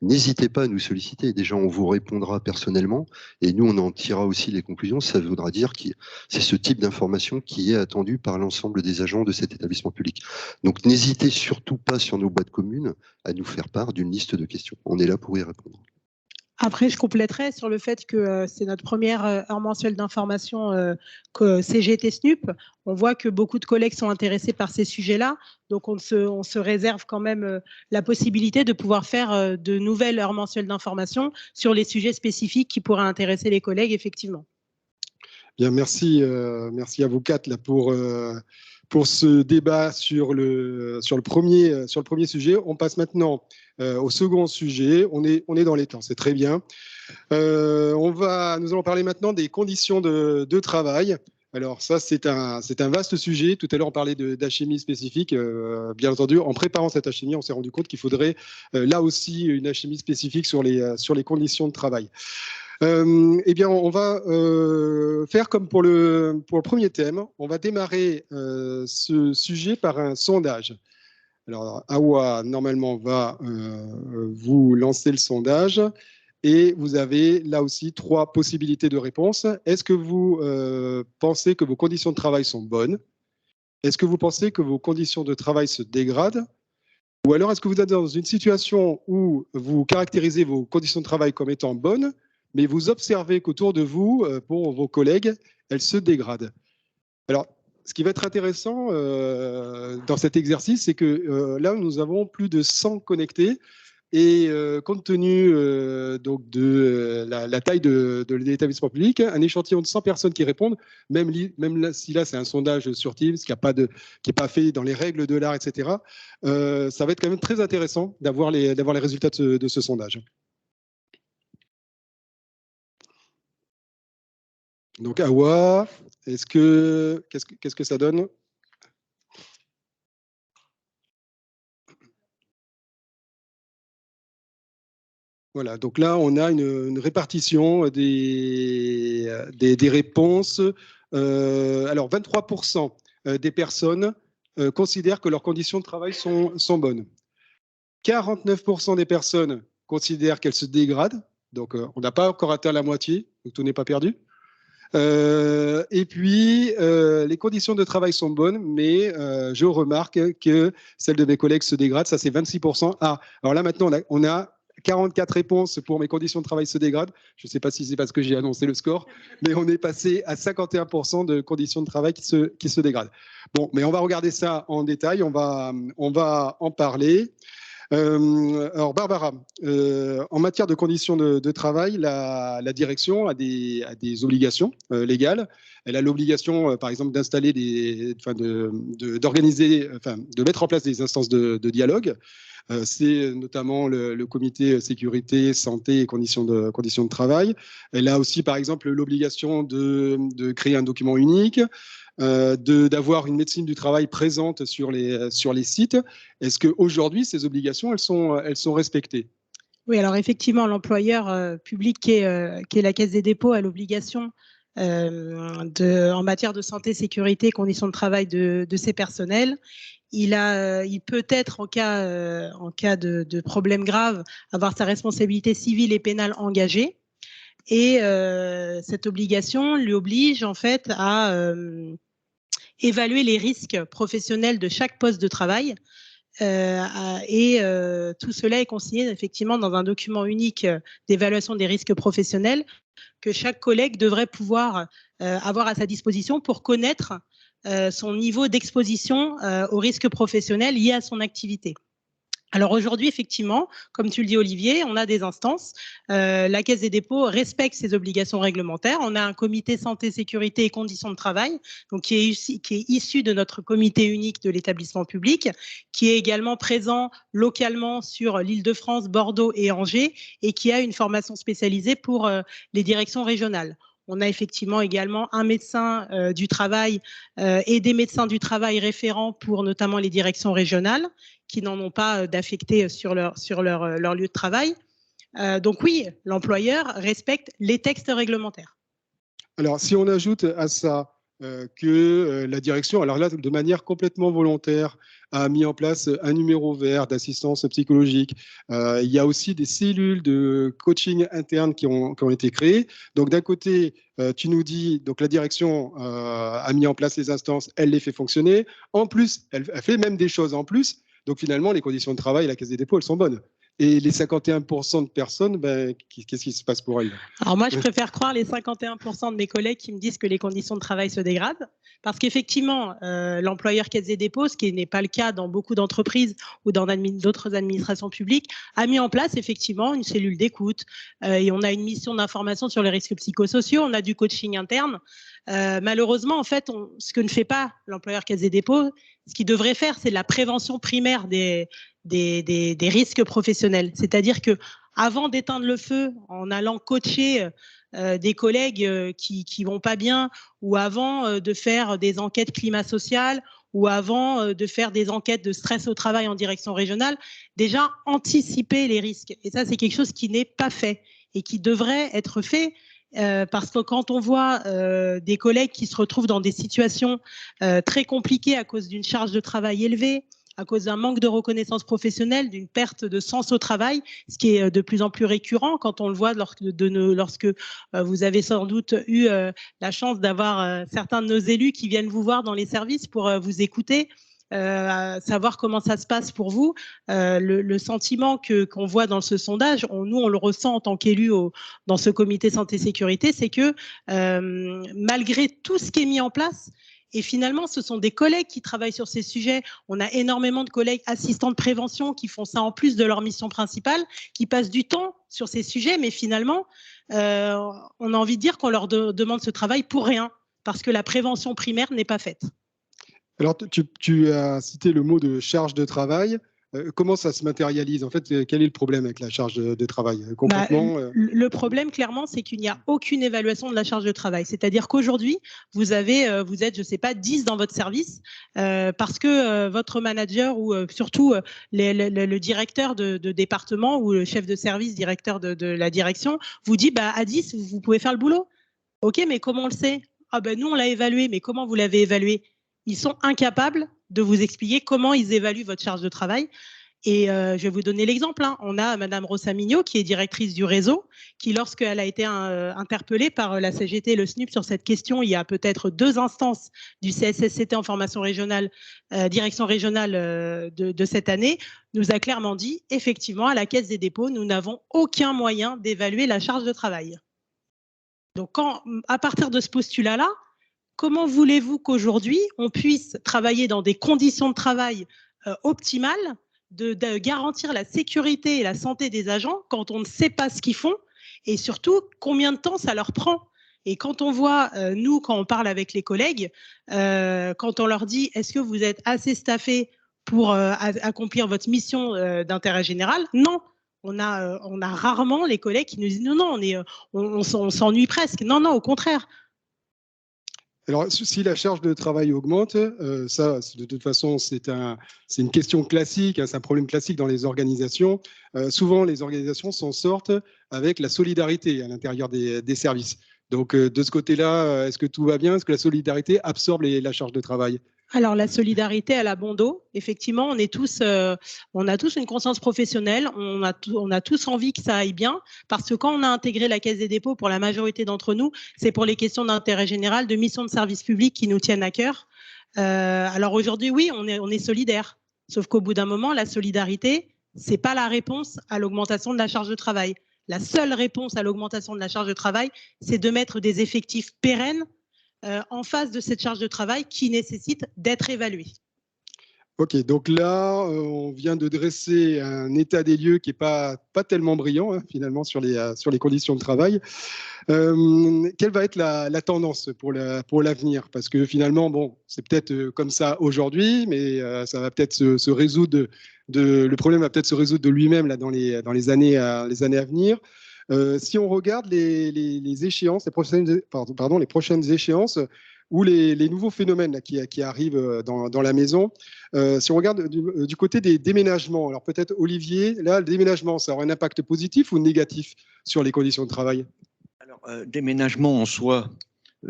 n'hésitez pas à nous solliciter. Déjà, on vous répondra personnellement, et nous, on en tirera aussi les conclusions. Ça voudra dire que c'est ce type d'information qui est attendu par l'ensemble des agents de cet établissement public. Donc, n'hésitez surtout pas sur nos boîtes communes à nous faire part d'une liste de questions. On est là pour y répondre. Après, je compléterai sur le fait que c'est notre première heure mensuelle d'information que CGT SNUP. On voit que beaucoup de collègues sont intéressés par ces sujets-là. Donc, on se réserve quand même la possibilité de pouvoir faire de nouvelles heures mensuelles d'information sur les sujets spécifiques qui pourraient intéresser les collègues, effectivement. Bien, merci à vous quatre là, pour ce débat sur le premier sujet. On passe maintenant au second sujet. On est dans les temps, c'est très bien. Nous allons parler maintenant des conditions de travail. Alors ça, c'est un vaste sujet. Tout à l'heure, on parlait d'HMI spécifique. Bien entendu, en préparant cette HMI, on s'est rendu compte qu'il faudrait là aussi une HMI spécifique sur les conditions de travail. Eh bien, on va faire comme pour le premier thème. On va démarrer ce sujet par un sondage. Alors, Awa, normalement, va vous lancer le sondage et vous avez là aussi 3 possibilités de réponse. Est-ce que vous pensez que vos conditions de travail sont bonnes? Est-ce que vous pensez que vos conditions de travail se dégradent? Ou alors, est-ce que vous êtes dans une situation où vous caractérisez vos conditions de travail comme étant bonnes, mais vous observez qu'autour de vous, pour vos collègues, elles se dégradent? Alors, ce qui va être intéressant dans cet exercice, c'est que là, nous avons plus de 100 connectés et compte tenu donc de la taille de l'établissement public, un échantillon de 100 personnes qui répondent, même là, si là c'est un sondage sur Teams qui n'est pas fait dans les règles de l'art, etc., ça va être quand même très intéressant d'avoir les résultats de ce sondage. Donc, Awa, qu'est-ce que ça donne? Voilà, donc là, on a une répartition des réponses. Alors, 23% des personnes considèrent que leurs conditions de travail sont bonnes. 49% des personnes considèrent qu'elles se dégradent. Donc, on n'a pas encore atteint la moitié, donc tout n'est pas perdu. Et puis, les conditions de travail sont bonnes, mais je remarque que celles de mes collègues se dégradent. Ça, c'est 26%. Ah, alors là, maintenant, on a 44 réponses pour mes conditions de travail se dégradent. Je ne sais pas si c'est parce que j'ai annoncé le score, mais on est passé à 51% de conditions de travail qui se dégradent. Bon, mais on va regarder ça en détail. On va en parler. Alors Barbara, en matière de conditions de travail, la direction a des obligations légales. Elle a l'obligation, par exemple, d'installer d'organiser, de mettre en place des instances de dialogue. C'est notamment le comité sécurité, santé et conditions de travail. Elle a aussi, par exemple, l'obligation de créer un document unique, d'avoir une médecine du travail présente sur les sites. Est-ce qu'aujourd'hui, ces obligations, elles sont respectées? Oui, alors effectivement, l'employeur public qui est la Caisse des dépôts a l'obligation en matière de santé, sécurité et conditions de travail de ses personnels. Il peut être, en cas de problème grave, avoir sa responsabilité civile et pénale engagée. Et cette obligation lui oblige en fait à évaluer les risques professionnels de chaque poste de travail. Tout cela est consigné effectivement dans un document unique d'évaluation des risques professionnels que chaque collègue devrait pouvoir avoir à sa disposition pour connaître son niveau d'exposition aux risques professionnels liés à son activité. Alors aujourd'hui, effectivement, comme tu le dis Olivier, on a des instances. La Caisse des dépôts respecte ses obligations réglementaires. On a un comité santé, sécurité et conditions de travail, donc qui est issu de notre comité unique de l'établissement public, qui est également présent localement sur l'Île-de-France, Bordeaux et Angers, et qui a une formation spécialisée pour les directions régionales. On a effectivement également un médecin du travail et des médecins du travail référents pour notamment les directions régionales qui n'en ont pas d'affectés sur leur lieu de travail. Donc oui, l'employeur respecte les textes réglementaires. Alors, si on ajoute à ça que la direction, alors là, de manière complètement volontaire, a mis en place un numéro vert d'assistance psychologique. Il y a aussi des cellules de coaching interne qui ont été créées. Donc, d'un côté, tu nous dis, donc la direction a mis en place les instances, elle les fait fonctionner. En plus, elle fait même des choses en plus. Donc, finalement, les conditions de travail à la Caisse des dépôts, elles sont bonnes. Et les 51% de personnes, qu'est-ce qui se passe pour elles? Alors moi, je préfère croire les 51% de mes collègues qui me disent que les conditions de travail se dégradent. Parce qu'effectivement, l'employeur Caisse des dépôts, ce qui n'est pas le cas dans beaucoup d'entreprises ou dans d'autres administrations publiques, a mis en place effectivement une cellule d'écoute. Et on a une mission d'information sur les risques psychosociaux, on a du coaching interne. Malheureusement, en fait, ce que ne fait pas l'employeur Caisse des dépôts, ce qu'il devrait faire, c'est la prévention primaire des risques professionnels. C'est-à-dire que avant d'éteindre le feu en allant coacher des collègues qui vont pas bien, ou avant de faire des enquêtes climat social, ou avant de faire des enquêtes de stress au travail en direction régionale, déjà anticiper les risques. Et ça, c'est quelque chose qui n'est pas fait et qui devrait être fait. Parce que quand on voit des collègues qui se retrouvent dans des situations très compliquées à cause d'une charge de travail élevée, à cause d'un manque de reconnaissance professionnelle, d'une perte de sens au travail, ce qui est de plus en plus récurrent quand on le voit lorsque vous avez sans doute eu la chance d'avoir certains de nos élus qui viennent vous voir dans les services pour vous écouter. Savoir comment ça se passe pour vous. Le sentiment qu'on voit dans ce sondage, nous on le ressent en tant qu'élus dans ce comité santé-sécurité, c'est que malgré tout ce qui est mis en place, et finalement, ce sont des collègues qui travaillent sur ces sujets. On a énormément de collègues assistants de prévention qui font ça en plus de leur mission principale, qui passent du temps sur ces sujets, mais finalement, on a envie de dire qu'on leur demande ce travail pour rien, parce que la prévention primaire n'est pas faite. Alors, tu as cité le mot de charge de travail. Comment ça se matérialise? En fait, quel est le problème avec la charge de travail concrètement? Le problème, clairement, c'est qu'il n'y a aucune évaluation de la charge de travail. C'est-à-dire qu'aujourd'hui, vous êtes, je ne sais pas, 10 dans votre service parce que votre manager ou surtout le directeur de département ou le chef de service, directeur de la direction, vous dit à 10, vous pouvez faire le boulot. OK, mais comment on le sait? Nous, on l'a évalué, mais comment vous l'avez évalué? Ils sont incapables de vous expliquer comment ils évaluent votre charge de travail. Et je vais vous donner l'exemple. On a Madame Rosa Mignot, qui est directrice du réseau, qui, lorsqu'elle a été interpellée par la CGT et le SNUP sur cette question, il y a peut-être 2 instances du CSSCT en formation régionale, direction régionale de cette année, nous a clairement dit, effectivement, à la Caisse des dépôts, nous n'avons aucun moyen d'évaluer la charge de travail. Donc, à partir de ce postulat-là, comment voulez-vous qu'aujourd'hui, on puisse travailler dans des conditions de travail optimales de garantir la sécurité et la santé des agents quand on ne sait pas ce qu'ils font et surtout combien de temps ça leur prend. Et quand on voit, nous, quand on parle avec les collègues, quand on leur dit « est-ce que vous êtes assez staffé pour accomplir votre mission d'intérêt général ?» Non, on a rarement les collègues qui nous disent « non, non, on s'ennuie presque ». Non, non, au contraire. Alors, si la charge de travail augmente, ça, de toute façon, c'est une question classique, hein, c'est un problème classique dans les organisations. Souvent, les organisations s'en sortent avec la solidarité à l'intérieur des services. Donc, de ce côté-là, est-ce que tout va bien? Est-ce que la solidarité absorbe la charge de travail? Alors, la solidarité, elle a bon dos. Effectivement, on a tous une conscience professionnelle. On a tous envie que ça aille bien. Parce que quand on a intégré la Caisse des dépôts, pour la majorité d'entre nous, c'est pour les questions d'intérêt général, de mission de service public qui nous tiennent à cœur. Alors aujourd'hui, oui, on est solidaire. Sauf qu'au bout d'un moment, la solidarité, c'est pas la réponse à l'augmentation de la charge de travail. La seule réponse à l'augmentation de la charge de travail, c'est de mettre des effectifs pérennes en face de cette charge de travail qui nécessite d'être évaluée. Ok, donc là, on vient de dresser un état des lieux qui n'est pas tellement brillant, hein, finalement, sur les conditions de travail. Quelle va être la tendance pour l'avenir? Parce que finalement, bon, c'est peut-être comme ça aujourd'hui, mais ça va peut-être se résoudre, le problème va peut-être se résoudre de lui-même là, dans les années à venir. Si on regarde les échéances, les prochaines échéances ou les nouveaux phénomènes là, qui arrivent dans la maison, si on regarde du côté des déménagements, alors peut-être Olivier, là, le déménagement, ça aura un impact positif ou négatif sur les conditions de travail? Alors, déménagement en soi, ça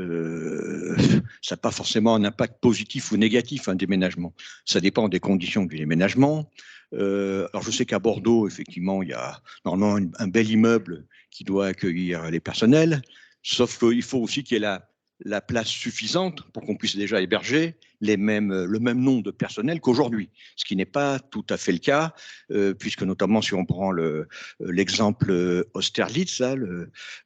n'a pas forcément un impact positif ou négatif, un déménagement. Ça dépend des conditions du déménagement. Alors, je sais qu'à Bordeaux, effectivement, il y a normalement un bel immeuble qui doit accueillir les personnels, sauf qu'il faut aussi qu'il y ait la place suffisante pour qu'on puisse déjà héberger le même nombre de personnels qu'aujourd'hui, ce qui n'est pas tout à fait le cas, puisque notamment si on prend l'exemple Austerlitz, là,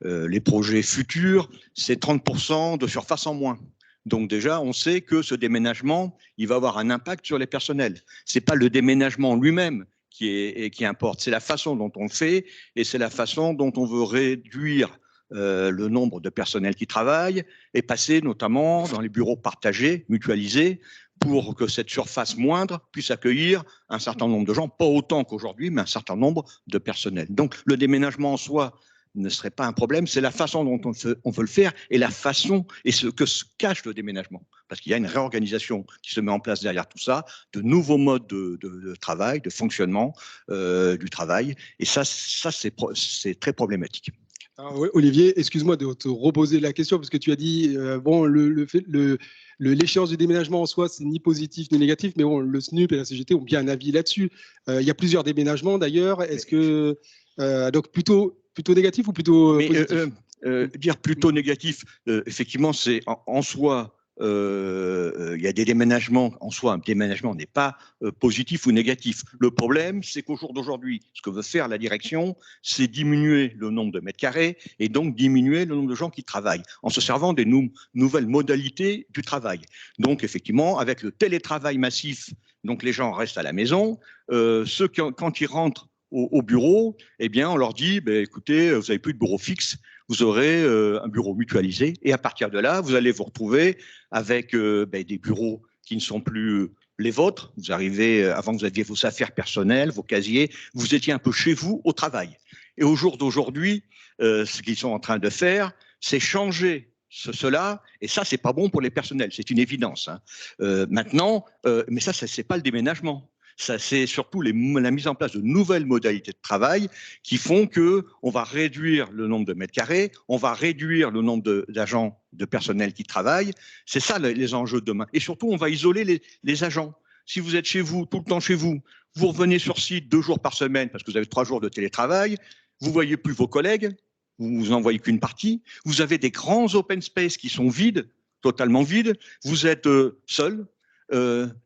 les projets futurs, c'est 30% de surface en moins. Donc déjà, on sait que ce déménagement, il va avoir un impact sur les personnels. C'est pas le déménagement lui-même qui importe, c'est la façon dont on le fait et c'est la façon dont on veut réduire le nombre de personnels qui travaillent et passer notamment dans les bureaux partagés, mutualisés, pour que cette surface moindre puisse accueillir un certain nombre de gens, pas autant qu'aujourd'hui, mais un certain nombre de personnels. Donc le déménagement en soi ne serait pas un problème, c'est la façon dont on veut le faire et la façon et ce que se cache le déménagement. Parce qu'il y a une réorganisation qui se met en place derrière tout ça, de nouveaux modes de travail, de fonctionnement du travail. Et ça c'est très problématique. Alors, Olivier, excuse-moi de te reposer la question parce que tu as dit bon, l'échéance du déménagement en soi, c'est ni positif ni négatif, mais bon, le SNUP et la CGT ont bien un avis là-dessus. Il y a plusieurs déménagements d'ailleurs. Est-ce que donc plutôt négatif ou plutôt positif? Dire plutôt négatif, effectivement, c'est en soi. Il y a des déménagements, en soi, un déménagement n'est pas positif ou négatif. Le problème, c'est qu'au jour d'aujourd'hui, ce que veut faire la direction, c'est diminuer le nombre de mètres carrés et donc diminuer le nombre de gens qui travaillent en se servant des nouvelles modalités du travail. Donc, effectivement, avec le télétravail massif, donc les gens restent à la maison. Ceux qui, quand ils rentrent au bureau, eh bien, on leur dit, écoutez, vous n'avez plus de bureau fixe, vous aurez un bureau mutualisé. Et à partir de là, vous allez vous retrouver avec des bureaux qui ne sont plus les vôtres. Vous arrivez, avant vous aviez vos affaires personnelles, vos casiers, vous étiez un peu chez vous au travail. Et au jour d'aujourd'hui, ce qu'ils sont en train de faire, c'est changer cela, et ça, c'est pas bon pour les personnels, c'est une évidence. Hein. Maintenant, mais ça, c'est pas le déménagement. Ça, c'est surtout la mise en place de nouvelles modalités de travail qui font qu'on va réduire le nombre de mètres carrés, on va réduire le nombre d'agents, de personnel qui travaillent. C'est ça les enjeux de demain. Et surtout, on va isoler les agents. Si vous êtes chez vous, tout le temps chez vous, vous revenez sur site 2 jours par semaine parce que vous avez 3 jours de télétravail, vous ne voyez plus vos collègues, vous n'en voyez qu'une partie, vous avez des grands open space qui sont vides, totalement vides, vous êtes seul.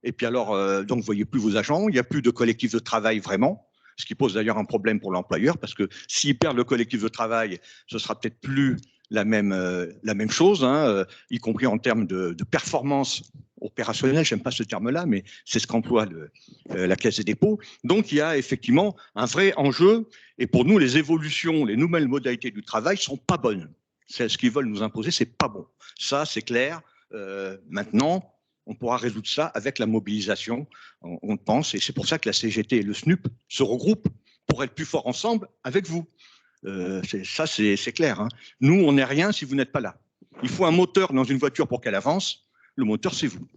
Et puis alors, donc vous voyez plus vos agents, il n'y a plus de collectif de travail vraiment, ce qui pose d'ailleurs un problème pour l'employeur parce que s'il perd le collectif de travail, ce sera peut-être plus la même chose, hein, y compris en termes de performance opérationnel, j'aime pas ce terme-là, mais c'est ce qu'emploie la Caisse des dépôts. Donc, il y a effectivement un vrai enjeu. Et pour nous, les évolutions, les nouvelles modalités du travail sont pas bonnes. C'est ce qu'ils veulent nous imposer, c'est pas bon. Ça, c'est clair. Maintenant, on pourra résoudre ça avec la mobilisation, on pense, et c'est pour ça que la CGT et le SNUP se regroupent pour être plus forts ensemble avec vous. Ça, c'est clair. Hein. Nous, on n'est rien si vous n'êtes pas là. Il faut un moteur dans une voiture pour qu'elle avance. Le moteur, c'est vous.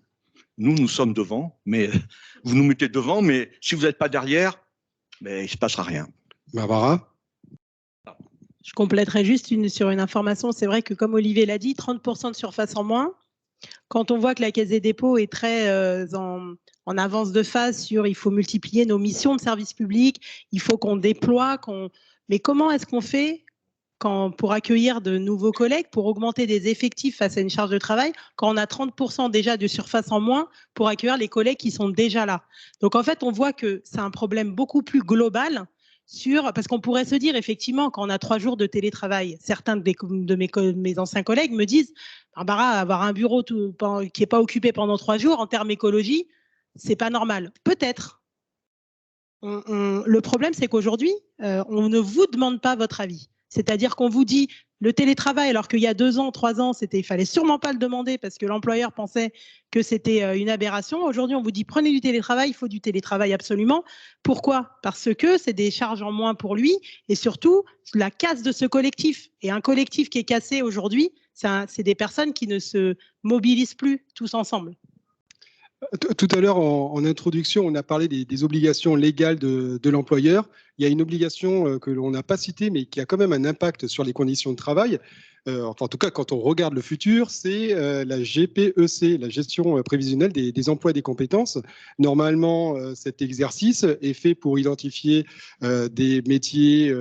Nous, nous sommes devant, mais vous nous mettez devant, mais si vous n'êtes pas derrière, il ne se passera rien. Barbara ? Je compléterai juste sur une information. C'est vrai que, comme Olivier l'a dit, 30% de surface en moins. Quand on voit que la Caisse des dépôts est très en avance de phase sur il faut multiplier nos missions de service public, il faut qu'on déploie, mais comment est-ce qu'on fait pour accueillir de nouveaux collègues, pour augmenter des effectifs face à une charge de travail, quand on a 30% déjà de surface en moins pour accueillir les collègues qui sont déjà là. Donc en fait, on voit que c'est un problème beaucoup plus global parce qu'on pourrait se dire, effectivement, quand on a 3 jours de télétravail, certains de mes anciens collègues me disent, Barbara, avoir un bureau qui n'est pas occupé pendant 3 jours, en termes écologie, c'est pas normal. Peut-être. Le problème, c'est qu'aujourd'hui, on ne vous demande pas votre avis. C'est-à-dire qu'on vous dit le télétravail, alors qu'il y a 2 ans, 3 ans, il fallait sûrement pas le demander parce que l'employeur pensait que c'était une aberration. Aujourd'hui, on vous dit prenez du télétravail, il faut du télétravail absolument. Pourquoi ? Parce que c'est des charges en moins pour lui et surtout la casse de ce collectif. Et un collectif qui est cassé aujourd'hui, c'est des personnes qui ne se mobilisent plus tous ensemble. Tout à l'heure, en introduction, on a parlé des obligations légales de l'employeur. Il y a une obligation que l'on n'a pas citée, mais qui a quand même un impact sur les conditions de travail. Enfin, en tout cas, quand on regarde le futur, c'est la GPEC, la gestion prévisionnelle des emplois et des compétences. Normalement, cet exercice est fait pour identifier des métiers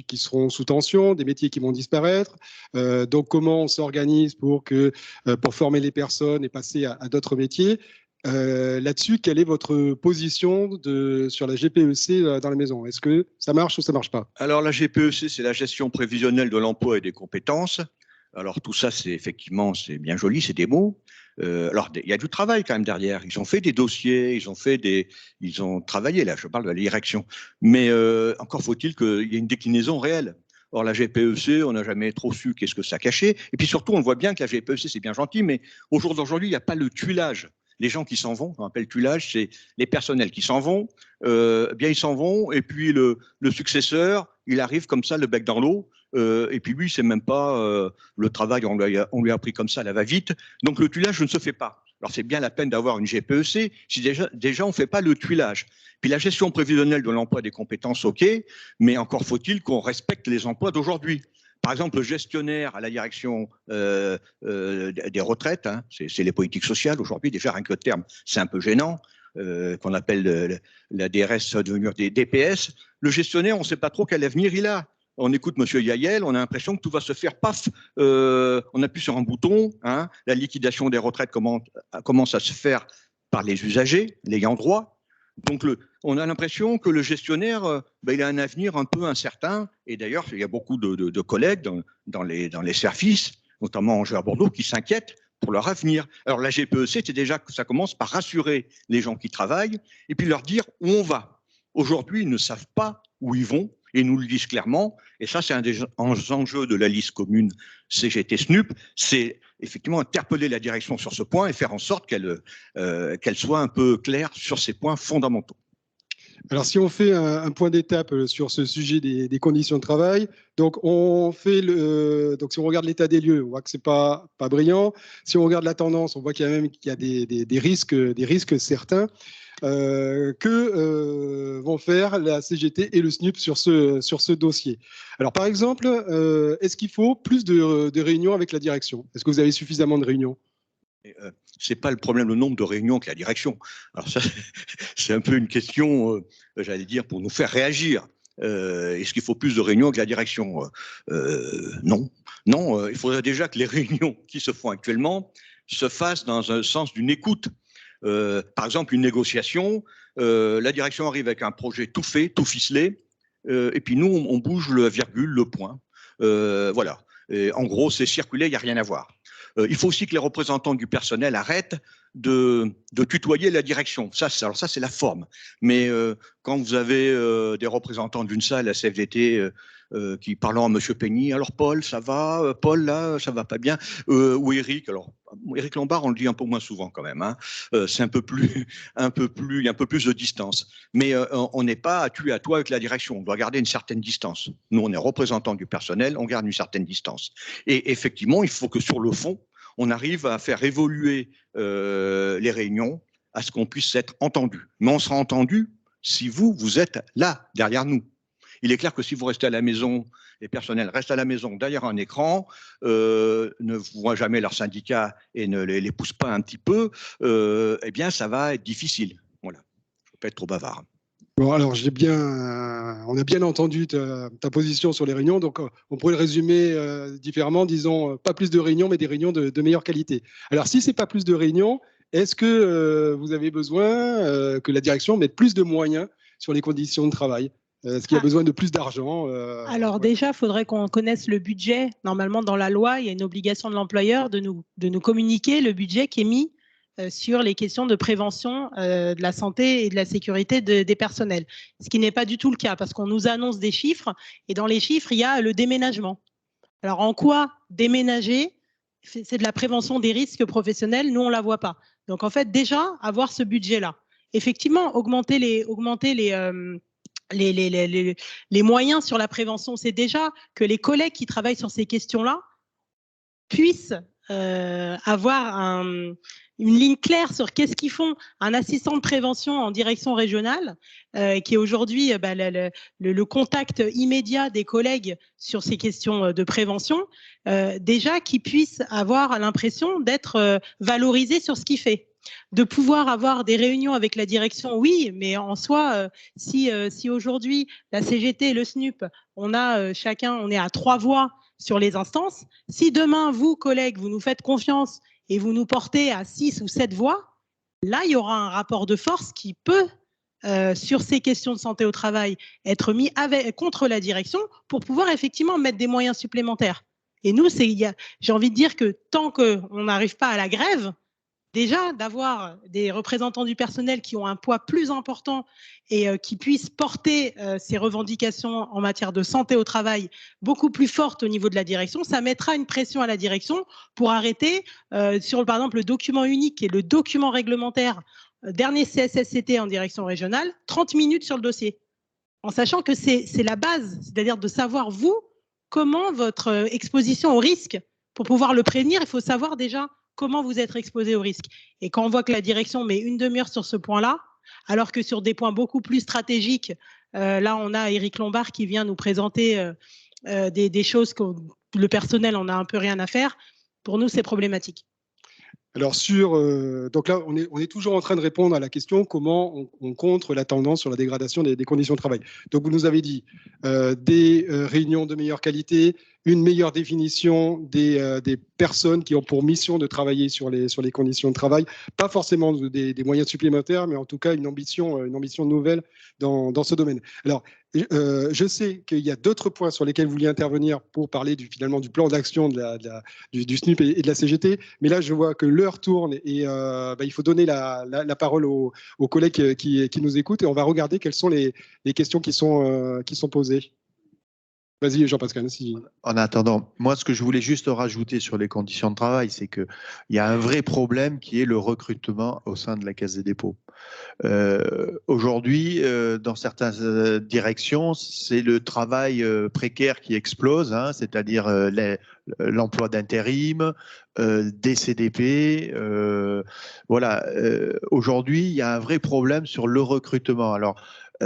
qui seront sous tension, des métiers qui vont disparaître. Donc, comment on s'organise pour former les personnes et passer à d'autres métiers. Là-dessus, quelle est votre position sur la GPEC dans la maison? Est-ce que ça marche ou ça ne marche pas? Alors, la GPEC, c'est la gestion prévisionnelle de l'emploi et des compétences. Alors, tout ça, c'est bien joli, c'est des mots. Alors, il y a du travail quand même derrière. Ils ont fait des dossiers, ils ont travaillé, là, je parle de la direction. Mais encore faut-il qu'il y ait une déclinaison réelle. Or, la GPEC, on n'a jamais trop su qu'est-ce que ça cachait. Et puis surtout, on voit bien que la GPEC, c'est bien gentil, mais au jour d'aujourd'hui, il n'y a pas le tuilage. Les gens qui s'en vont, on appelle tuilage, c'est les personnels qui s'en vont, bien ils s'en vont, et puis le successeur, il arrive comme ça, le bec dans l'eau, et puis lui, c'est même pas le travail, on lui a appris comme ça, la va-vite. Donc le tuilage ne se fait pas. Alors c'est bien la peine d'avoir une GPEC si déjà on ne fait pas le tuilage. Puis la gestion prévisionnelle de l'emploi et des compétences, ok, mais encore faut-il qu'on respecte les emplois d'aujourd'hui. Par exemple, le gestionnaire à la direction des retraites, hein, c'est les politiques sociales aujourd'hui, déjà rien que le terme, c'est un peu gênant, qu'on appelle la DRS devenir des DPS. Le gestionnaire, on ne sait pas trop quel avenir il a. On écoute M. Yael, on a l'impression que tout va se faire, paf, on appuie sur un bouton, hein, la liquidation des retraites commence à se faire par les usagers, l'ayant droit. Donc, on a l'impression que le gestionnaire, il a un avenir un peu incertain. Et d'ailleurs, il y a beaucoup de collègues dans les services, notamment Angers à Bordeaux, qui s'inquiètent pour leur avenir. Alors, la GPEC, c'est déjà que ça commence par rassurer les gens qui travaillent et puis leur dire où on va. Aujourd'hui, ils ne savent pas où ils vont et nous le disent clairement. Et ça, c'est un des enjeux de la liste commune CGT-SNUP. C'est effectivement interpeller la direction sur ce point et faire en sorte qu'elle soit un peu claire sur ces points fondamentaux. Alors, si on fait un point d'étape sur ce sujet des conditions de travail, donc si on regarde l'état des lieux, on voit que c'est pas brillant. Si on regarde la tendance, on voit qu'il y a des risques certains. Que vont faire la CGT et le SNUP sur ce dossier. Alors, par exemple, est-ce qu'il faut plus de réunions avec la direction? Est-ce que vous avez suffisamment de réunions? C'est pas le problème, le nombre de réunions que la direction. Alors ça, c'est un peu une question, j'allais dire, pour nous faire réagir. Est-ce qu'il faut plus de réunions que la direction? Non. Non, il faudrait déjà que les réunions qui se font actuellement se fassent dans un sens d'une écoute. Par exemple, une négociation, la direction arrive avec un projet tout fait, tout ficelé, et puis nous, on bouge le virgule, le point. Voilà. Et en gros, c'est circulé, il n'y a rien à voir. Il faut aussi que les représentants du personnel arrêtent de tutoyer la direction. Alors ça, c'est la forme. Mais quand vous avez des représentants d'une salle à CFDT qui parlant à Monsieur Peigny, alors Paul, ça va, Paul là, ça va pas bien, ou Eric. Alors Eric Lombard, on le dit un peu moins souvent quand même. Hein. C'est il y a un peu plus de distance. Mais on n'est pas à tu à toi avec la direction. On doit garder une certaine distance. Nous, on est représentants du personnel, on garde une certaine distance. Et effectivement, il faut que sur le fond, on arrive à faire évoluer les réunions à ce qu'on puisse être entendu. Mais on sera entendu si vous êtes là, derrière nous. Il est clair que si vous restez à la maison, les personnels restent à la maison derrière un écran, ne voient jamais leur syndicat et ne les poussent pas un petit peu, eh bien, ça va être difficile. Voilà. Je ne veux pas être trop bavard. Bon, alors on a bien entendu ta position sur les réunions, donc on pourrait le résumer différemment, disons pas plus de réunions, mais des réunions de meilleure qualité. Alors si c'est pas plus de réunions, est-ce que vous avez besoin que la direction mette plus de moyens sur les conditions de travail? Est-ce qu'il y a besoin de plus d'argent? Alors déjà, il faudrait qu'on connaisse le budget. Normalement, dans la loi, il y a une obligation de l'employeur de nous communiquer le budget qui est mis sur les questions de prévention de la santé et de la sécurité des personnels. Ce qui n'est pas du tout le cas parce qu'on nous annonce des chiffres et dans les chiffres, il y a le déménagement. Alors en quoi déménager? C'est de la prévention des risques professionnels, nous on ne la voit pas. Donc en fait, déjà, avoir ce budget-là. Effectivement, augmenter les moyens sur la prévention, c'est déjà que les collègues qui travaillent sur ces questions-là puissent avoir une ligne claire sur qu'est-ce qu'ils font. Un assistant de prévention en direction régionale, qui est aujourd'hui le contact immédiat des collègues sur ces questions de prévention, déjà qui puisse avoir l'impression d'être valorisé sur ce qu'il fait. De pouvoir avoir des réunions avec la direction, oui, mais en soi, si aujourd'hui la CGT et le SNUP, on est à 3 voix sur les instances, si demain, vous, collègues, vous nous faites confiance et vous nous portez à 6 ou 7 voix, là, il y aura un rapport de force qui peut, sur ces questions de santé au travail, être mis contre la direction pour pouvoir effectivement mettre des moyens supplémentaires. Et nous, j'ai envie de dire que tant qu'on n'arrive pas à la grève, déjà, d'avoir des représentants du personnel qui ont un poids plus important et qui puissent porter ces revendications en matière de santé au travail beaucoup plus fortes au niveau de la direction, ça mettra une pression à la direction pour arrêter sur, par exemple, le document unique qui est le document réglementaire dernier CSSCT en direction régionale, 30 minutes sur le dossier. En sachant que c'est la base, c'est-à-dire de savoir, vous, comment votre exposition au risque, pour pouvoir le prévenir, il faut savoir déjà comment vous êtes exposé au risque. Et quand on voit que la direction met une demi-heure sur ce point-là, alors que sur des points beaucoup plus stratégiques, là, on a Eric Lombard qui vient nous présenter des choses que le personnel en a un peu rien à faire. Pour nous, c'est problématique. Alors donc là, on est toujours en train de répondre à la question comment on contre la tendance sur la dégradation des conditions de travail. Donc vous nous avez dit des réunions de meilleure qualité, une meilleure définition des personnes qui ont pour mission de travailler sur les conditions de travail, pas forcément des moyens supplémentaires, mais en tout cas une ambition nouvelle dans ce domaine. Alors, je sais qu'il y a d'autres points sur lesquels vous vouliez intervenir pour parler finalement du plan d'action du SNUP et de la CGT, mais là je vois que l'heure tourne et il faut donner la parole aux collègues qui nous écoutent et on va regarder quelles sont les questions qui sont posées. Vas-y, Jean-Pascal. En attendant, moi, ce que je voulais juste rajouter sur les conditions de travail, c'est qu'il y a un vrai problème qui est le recrutement au sein de la Caisse des dépôts. Aujourd'hui, dans certaines directions, c'est le travail précaire qui explose, hein, c'est-à-dire l'emploi d'intérim, des CDP. Voilà. Aujourd'hui, il y a un vrai problème sur le recrutement. Alors,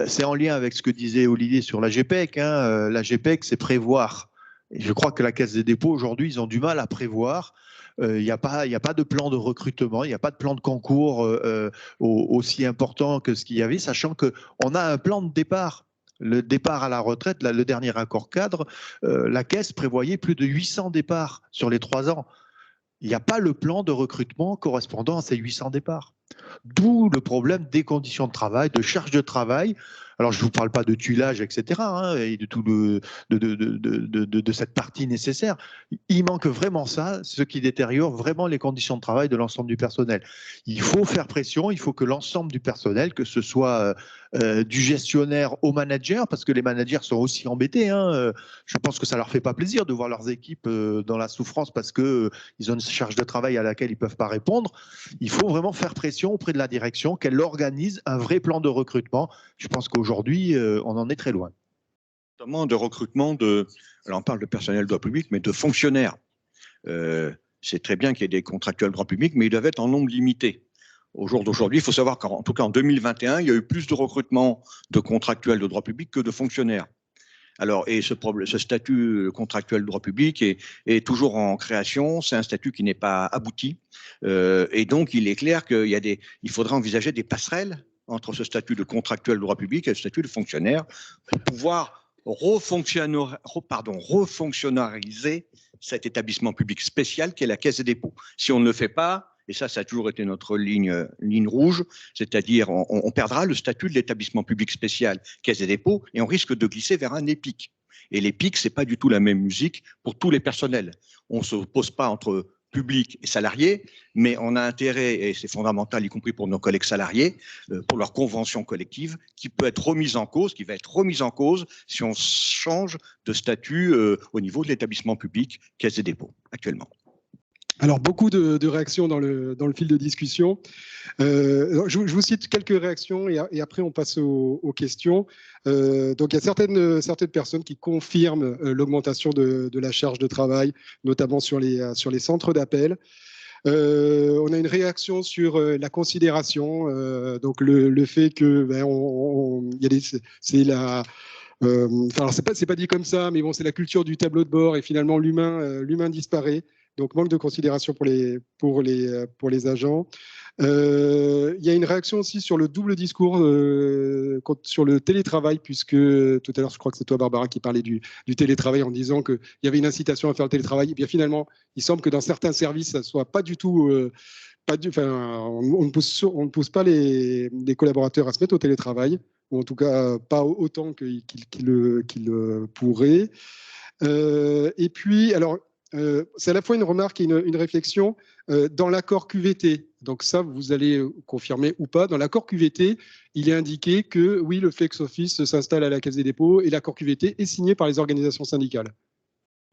c'est en lien avec ce que disait Olivier sur la GPEC. Hein. La GPEC, c'est prévoir. Et je crois que la Caisse des dépôts, aujourd'hui, ils ont du mal à prévoir. Il n'y a pas de plan de recrutement, il n'y a pas de plan de concours aussi important que ce qu'il y avait, sachant qu'on a un plan de départ. Le départ à la retraite, le dernier accord cadre, la Caisse prévoyait plus de 800 départs sur les 3 ans. Il n'y a pas le plan de recrutement correspondant à ces 800 départs. D'où le problème des conditions de travail, de charge de travail. Alors, je ne vous parle pas de tuilage, etc., hein, et de tout de cette partie nécessaire. Il manque vraiment ça, ce qui détériore vraiment les conditions de travail de l'ensemble du personnel. Il faut faire pression, il faut que l'ensemble du personnel, que ce soit du gestionnaire au manager, parce que les managers sont aussi embêtés. Hein, je pense que ça leur fait pas plaisir de voir leurs équipes dans la souffrance parce que ils ont une charge de travail à laquelle ils peuvent pas répondre. Il faut vraiment faire pression auprès de la direction, qu'elle organise un vrai plan de recrutement. Je pense qu'aujourd'hui, on en est très loin. Notamment de recrutement alors on parle de personnel de droit public, mais de fonctionnaires. C'est très bien qu'il y ait des contractuels de droit public, mais ils doivent être en nombre limité. Au jour d'aujourd'hui, il faut savoir qu'en tout cas en 2021, il y a eu plus de recrutement de contractuels de droit public que de fonctionnaires. Alors, et ce statut contractuel de droit public est toujours en création. C'est un statut qui n'est pas abouti. Et donc, il est clair qu'il faudra envisager des passerelles entre ce statut de contractuel de droit public et le statut de fonctionnaire pour pouvoir refonctionnariser cet établissement public spécial qu'est la Caisse des dépôts. Si on ne le fait pas, et ça a toujours été notre ligne rouge, c'est-à-dire on perdra le statut de l'établissement public spécial Caisse des dépôts et on risque de glisser vers un EPIC. Et l'EPIC, c'est pas du tout la même musique pour tous les personnels. On ne s'oppose pas entre public et salariés, mais on a intérêt, et c'est fondamental, y compris pour nos collègues salariés, pour leur convention collective, qui va être remise en cause si on change de statut au niveau de l'établissement public Caisse des dépôts actuellement. Alors, beaucoup de réactions dans le fil de discussion. Je vous cite quelques réactions et après, on passe aux questions. Donc, il y a certaines personnes qui confirment l'augmentation de la charge de travail, notamment sur les centres d'appel. On a une réaction sur la considération, donc le fait que alors c'est pas dit comme ça, mais bon, c'est la culture du tableau de bord et finalement l'humain disparaît. Donc, manque de considération pour les agents. Il y a une réaction aussi sur le double discours sur le télétravail, puisque tout à l'heure, je crois que c'est toi, Barbara, qui parlait du télétravail en disant qu'il y avait une incitation à faire le télétravail. Et bien finalement, il semble que dans certains services, ça ne soit pas du tout... on ne pousse pas les collaborateurs à se mettre au télétravail, ou en tout cas pas autant qu'ils le pourraient. Et puis, alors... c'est à la fois une remarque et une réflexion dans l'accord QVT. Donc ça, vous allez confirmer ou pas. Dans l'accord QVT, il est indiqué que oui, le flex office s'installe à la Caisse des dépôts et l'accord QVT est signé par les organisations syndicales.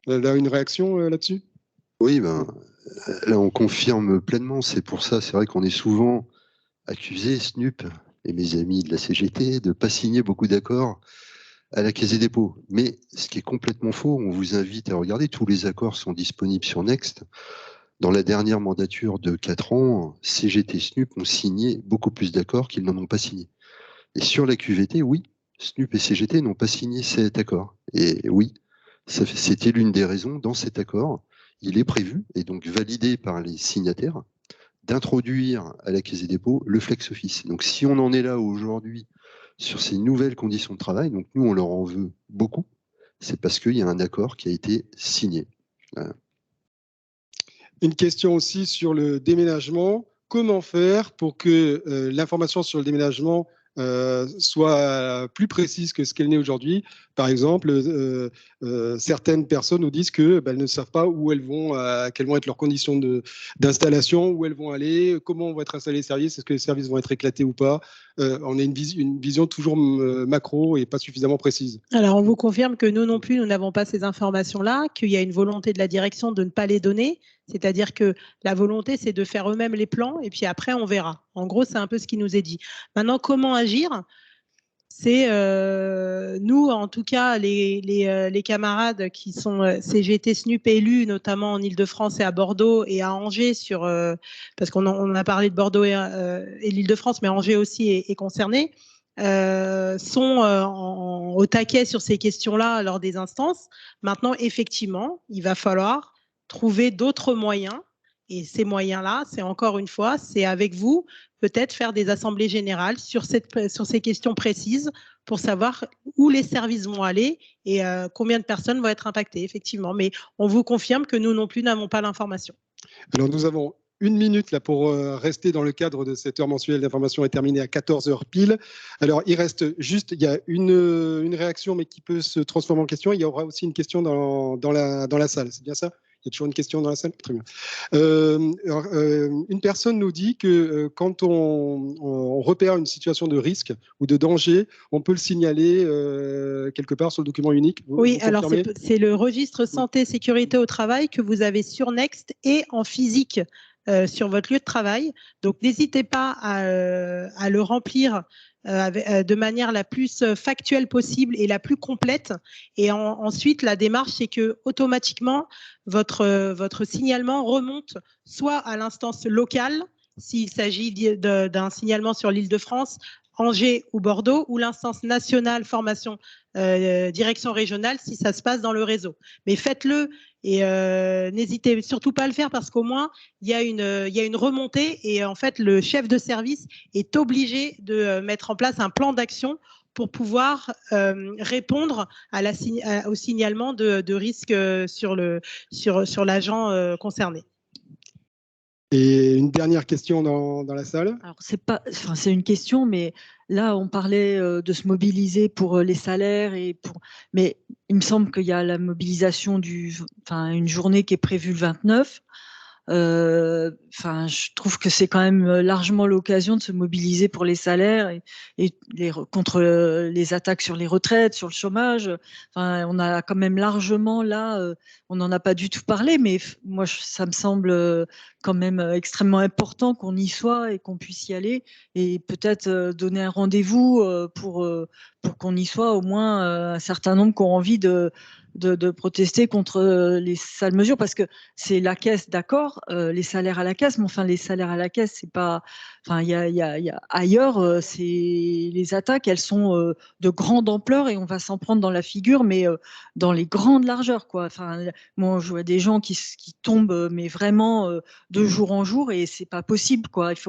Là, une réaction là-dessus ? Oui, là, on confirme pleinement. C'est pour ça, c'est vrai qu'on est souvent accusé, SNUP et mes amis de la CGT, de ne pas signer beaucoup d'accords à la Caisse des dépôts. Mais ce qui est complètement faux, on vous invite à regarder, tous les accords sont disponibles sur Next. Dans la dernière mandature de 4 ans, CGT et SNUP ont signé beaucoup plus d'accords qu'ils n'en ont pas signé. Et sur la QVT, oui, SNUP et CGT n'ont pas signé cet accord. Et oui, c'était l'une des raisons dans cet accord. Il est prévu, et donc validé par les signataires, d'introduire à la Caisse des dépôts le flex office. Donc si on en est là aujourd'hui sur ces nouvelles conditions de travail, donc nous on leur en veut beaucoup, c'est parce qu'il y a un accord qui a été signé. Voilà. Une question aussi sur le déménagement. Comment faire pour que l'information sur le déménagement soit plus précise que ce qu'elle n'est aujourd'hui? Par exemple, certaines personnes nous disent qu'elles ne savent pas où elles vont, quelles vont être leurs conditions d'installation, où elles vont aller, comment vont être installés les services, est-ce que les services vont être éclatés ou pas. On a une vision toujours macro et pas suffisamment précise. Alors, on vous confirme que nous non plus, nous n'avons pas ces informations-là, qu'il y a une volonté de la direction de ne pas les donner. C'est-à-dire que la volonté, c'est de faire eux-mêmes les plans et puis après, on verra. En gros, c'est un peu ce qui nous est dit. Maintenant, comment agir ? C'est nous, en tout cas, les camarades qui sont CGT, SNUP élus, notamment en Ile-de-France et à Bordeaux et à Angers, parce qu'on a parlé de Bordeaux et l'Ile-de-France, mais Angers aussi est concerné, sont au taquet sur ces questions-là lors des instances. Maintenant, effectivement, il va falloir trouver d'autres moyens. Et ces moyens-là, c'est encore une fois, c'est avec vous, peut-être faire des assemblées générales sur ces questions précises pour savoir où les services vont aller et combien de personnes vont être impactées, effectivement. Mais on vous confirme que nous non plus n'avons pas l'information. Alors, nous avons une minute là, pour rester dans le cadre de cette heure mensuelle d'information est terminée à 14h pile. Alors, il reste juste, il y a une réaction, mais qui peut se transformer en question. Il y aura aussi une question dans la salle. C'est bien ça? Il y a toujours une question dans la salle? Très bien. Une personne nous dit que quand on repère une situation de risque ou de danger, on peut le signaler quelque part sur le document unique. Oui, alors c'est le registre santé sécurité au travail que vous avez sur Next et en physique sur votre lieu de travail. Donc, n'hésitez pas à le remplir de manière la plus factuelle possible et la plus complète. Et ensuite, la démarche, c'est que automatiquement, votre signalement remonte soit à l'instance locale, s'il s'agit d'un signalement sur l'Île-de-France, Angers ou Bordeaux, ou l'instance nationale formation direction régionale si ça se passe dans le réseau. Mais faites-le et n'hésitez surtout pas à le faire parce qu'au moins, il y a une remontée et en fait, le chef de service est obligé de mettre en place un plan d'action pour pouvoir répondre au signalement de risque sur l'agent concerné. Et une dernière question dans la salle. Alors c'est une question, mais là on parlait de se mobiliser pour les salaires mais il me semble qu'il y a la mobilisation une journée qui est prévue le 29. Je trouve que c'est quand même largement l'occasion de se mobiliser pour les salaires et contre les attaques sur les retraites, sur le chômage. On a quand même largement là, on n'en a pas du tout parlé, mais moi ça me semble quand même extrêmement important qu'on y soit et qu'on puisse y aller et peut-être donner un rendez-vous pour qu'on y soit au moins un certain nombre qui ont envie de protester contre les sales mesures parce que c'est la caisse, d'accord, les salaires à la caisse, mais enfin les salaires à la caisse, c'est pas, il y a ailleurs, c'est les attaques, elles sont de grande ampleur et on va s'en prendre dans la figure, mais dans les grandes largeurs, quoi. Moi, je vois des gens qui tombent, mais vraiment de jour en jour et c'est pas possible, quoi. Il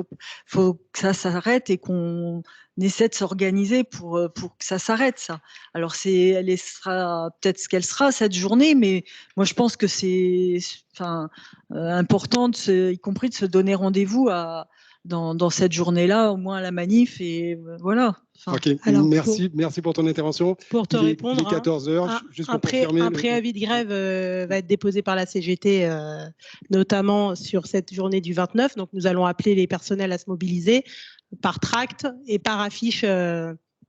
faut que ça s'arrête et qu'on essaie de s'organiser pour que ça s'arrête, ça. Alors, elle sera peut-être ce qu'elle sera cette journée, mais moi, je pense que c'est important, y compris de se donner rendez-vous dans cette journée-là, au moins à la manif, et voilà. Ok, alors, merci pour ton intervention. Pour te répondre, il est 14h, juste pour confirmer. Un préavis de grève va être déposé par la CGT, notamment sur cette journée du 29. Donc, nous allons appeler les personnels à se mobiliser par tract et par affiche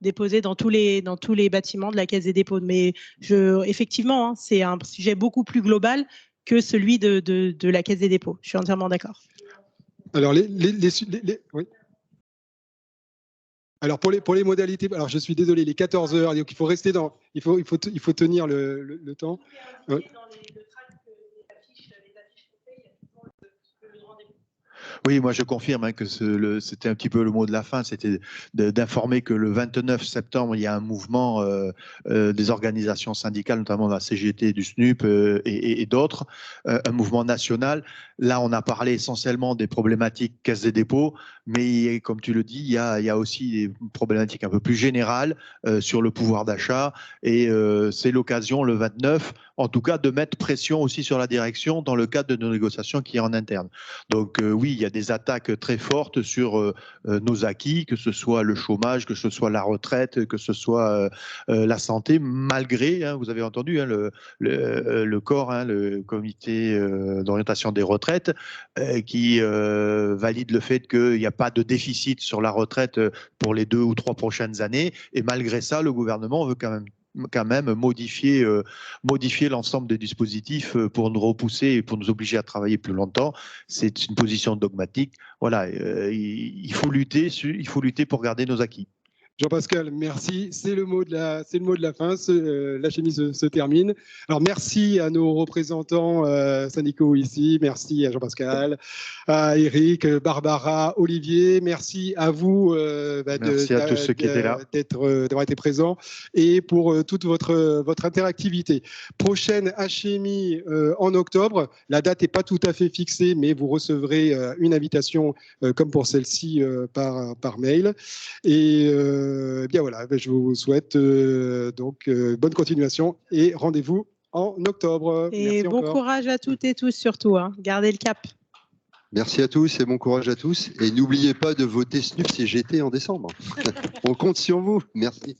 déposée dans tous les bâtiments de la Caisse des dépôts. Mais effectivement, c'est un sujet beaucoup plus global que celui de la Caisse des dépôts. Je suis entièrement d'accord. Alors, oui. Alors pour les modalités, alors je suis désolé, les 14h, donc il faut rester il faut tenir le temps. Oui, moi je confirme que c'était un petit peu le mot de la fin, c'était d'informer que le 29 septembre, il y a un mouvement des organisations syndicales, notamment la CGT, du SNUP et d'autres, un mouvement national. Là, on a parlé essentiellement des problématiques caisse des dépôts, mais comme tu le dis, il y a aussi des problématiques un peu plus générales sur le pouvoir d'achat et c'est l'occasion, le 29, en tout cas, de mettre pression aussi sur la direction dans le cadre de nos négociations qui est en interne. Donc oui, il y a des attaques très fortes sur nos acquis, que ce soit le chômage, que ce soit la retraite, que ce soit la santé, malgré, vous avez entendu, le corps, le comité d'orientation des retraites, qui valide le fait qu'il n'y a pas de déficit sur la retraite pour les 2 ou 3 prochaines années. Et malgré ça, le gouvernement veut quand même modifier l'ensemble des dispositifs pour nous repousser et pour nous obliger à travailler plus longtemps. C'est une position dogmatique. Voilà, il faut lutter pour garder nos acquis. Jean-Pascal, merci. C'est le mot de la fin. La chemise se termine. Alors, merci à nos représentants syndicaux ici. Merci à Jean-Pascal, à Eric, Barbara, Olivier. Merci à vous merci à tous ceux qui étaient là d'avoir été présents et pour toute votre interactivité. Prochaine HMI en octobre. La date n'est pas tout à fait fixée, mais vous recevrez une invitation comme pour celle-ci par mail. Et bien voilà, je vous souhaite donc bonne continuation et rendez-vous en octobre. Et bon courage à toutes et tous surtout, gardez le cap. Merci à tous et bon courage à tous. Et n'oubliez pas de voter SNUP CGT en décembre. On compte sur vous. Merci.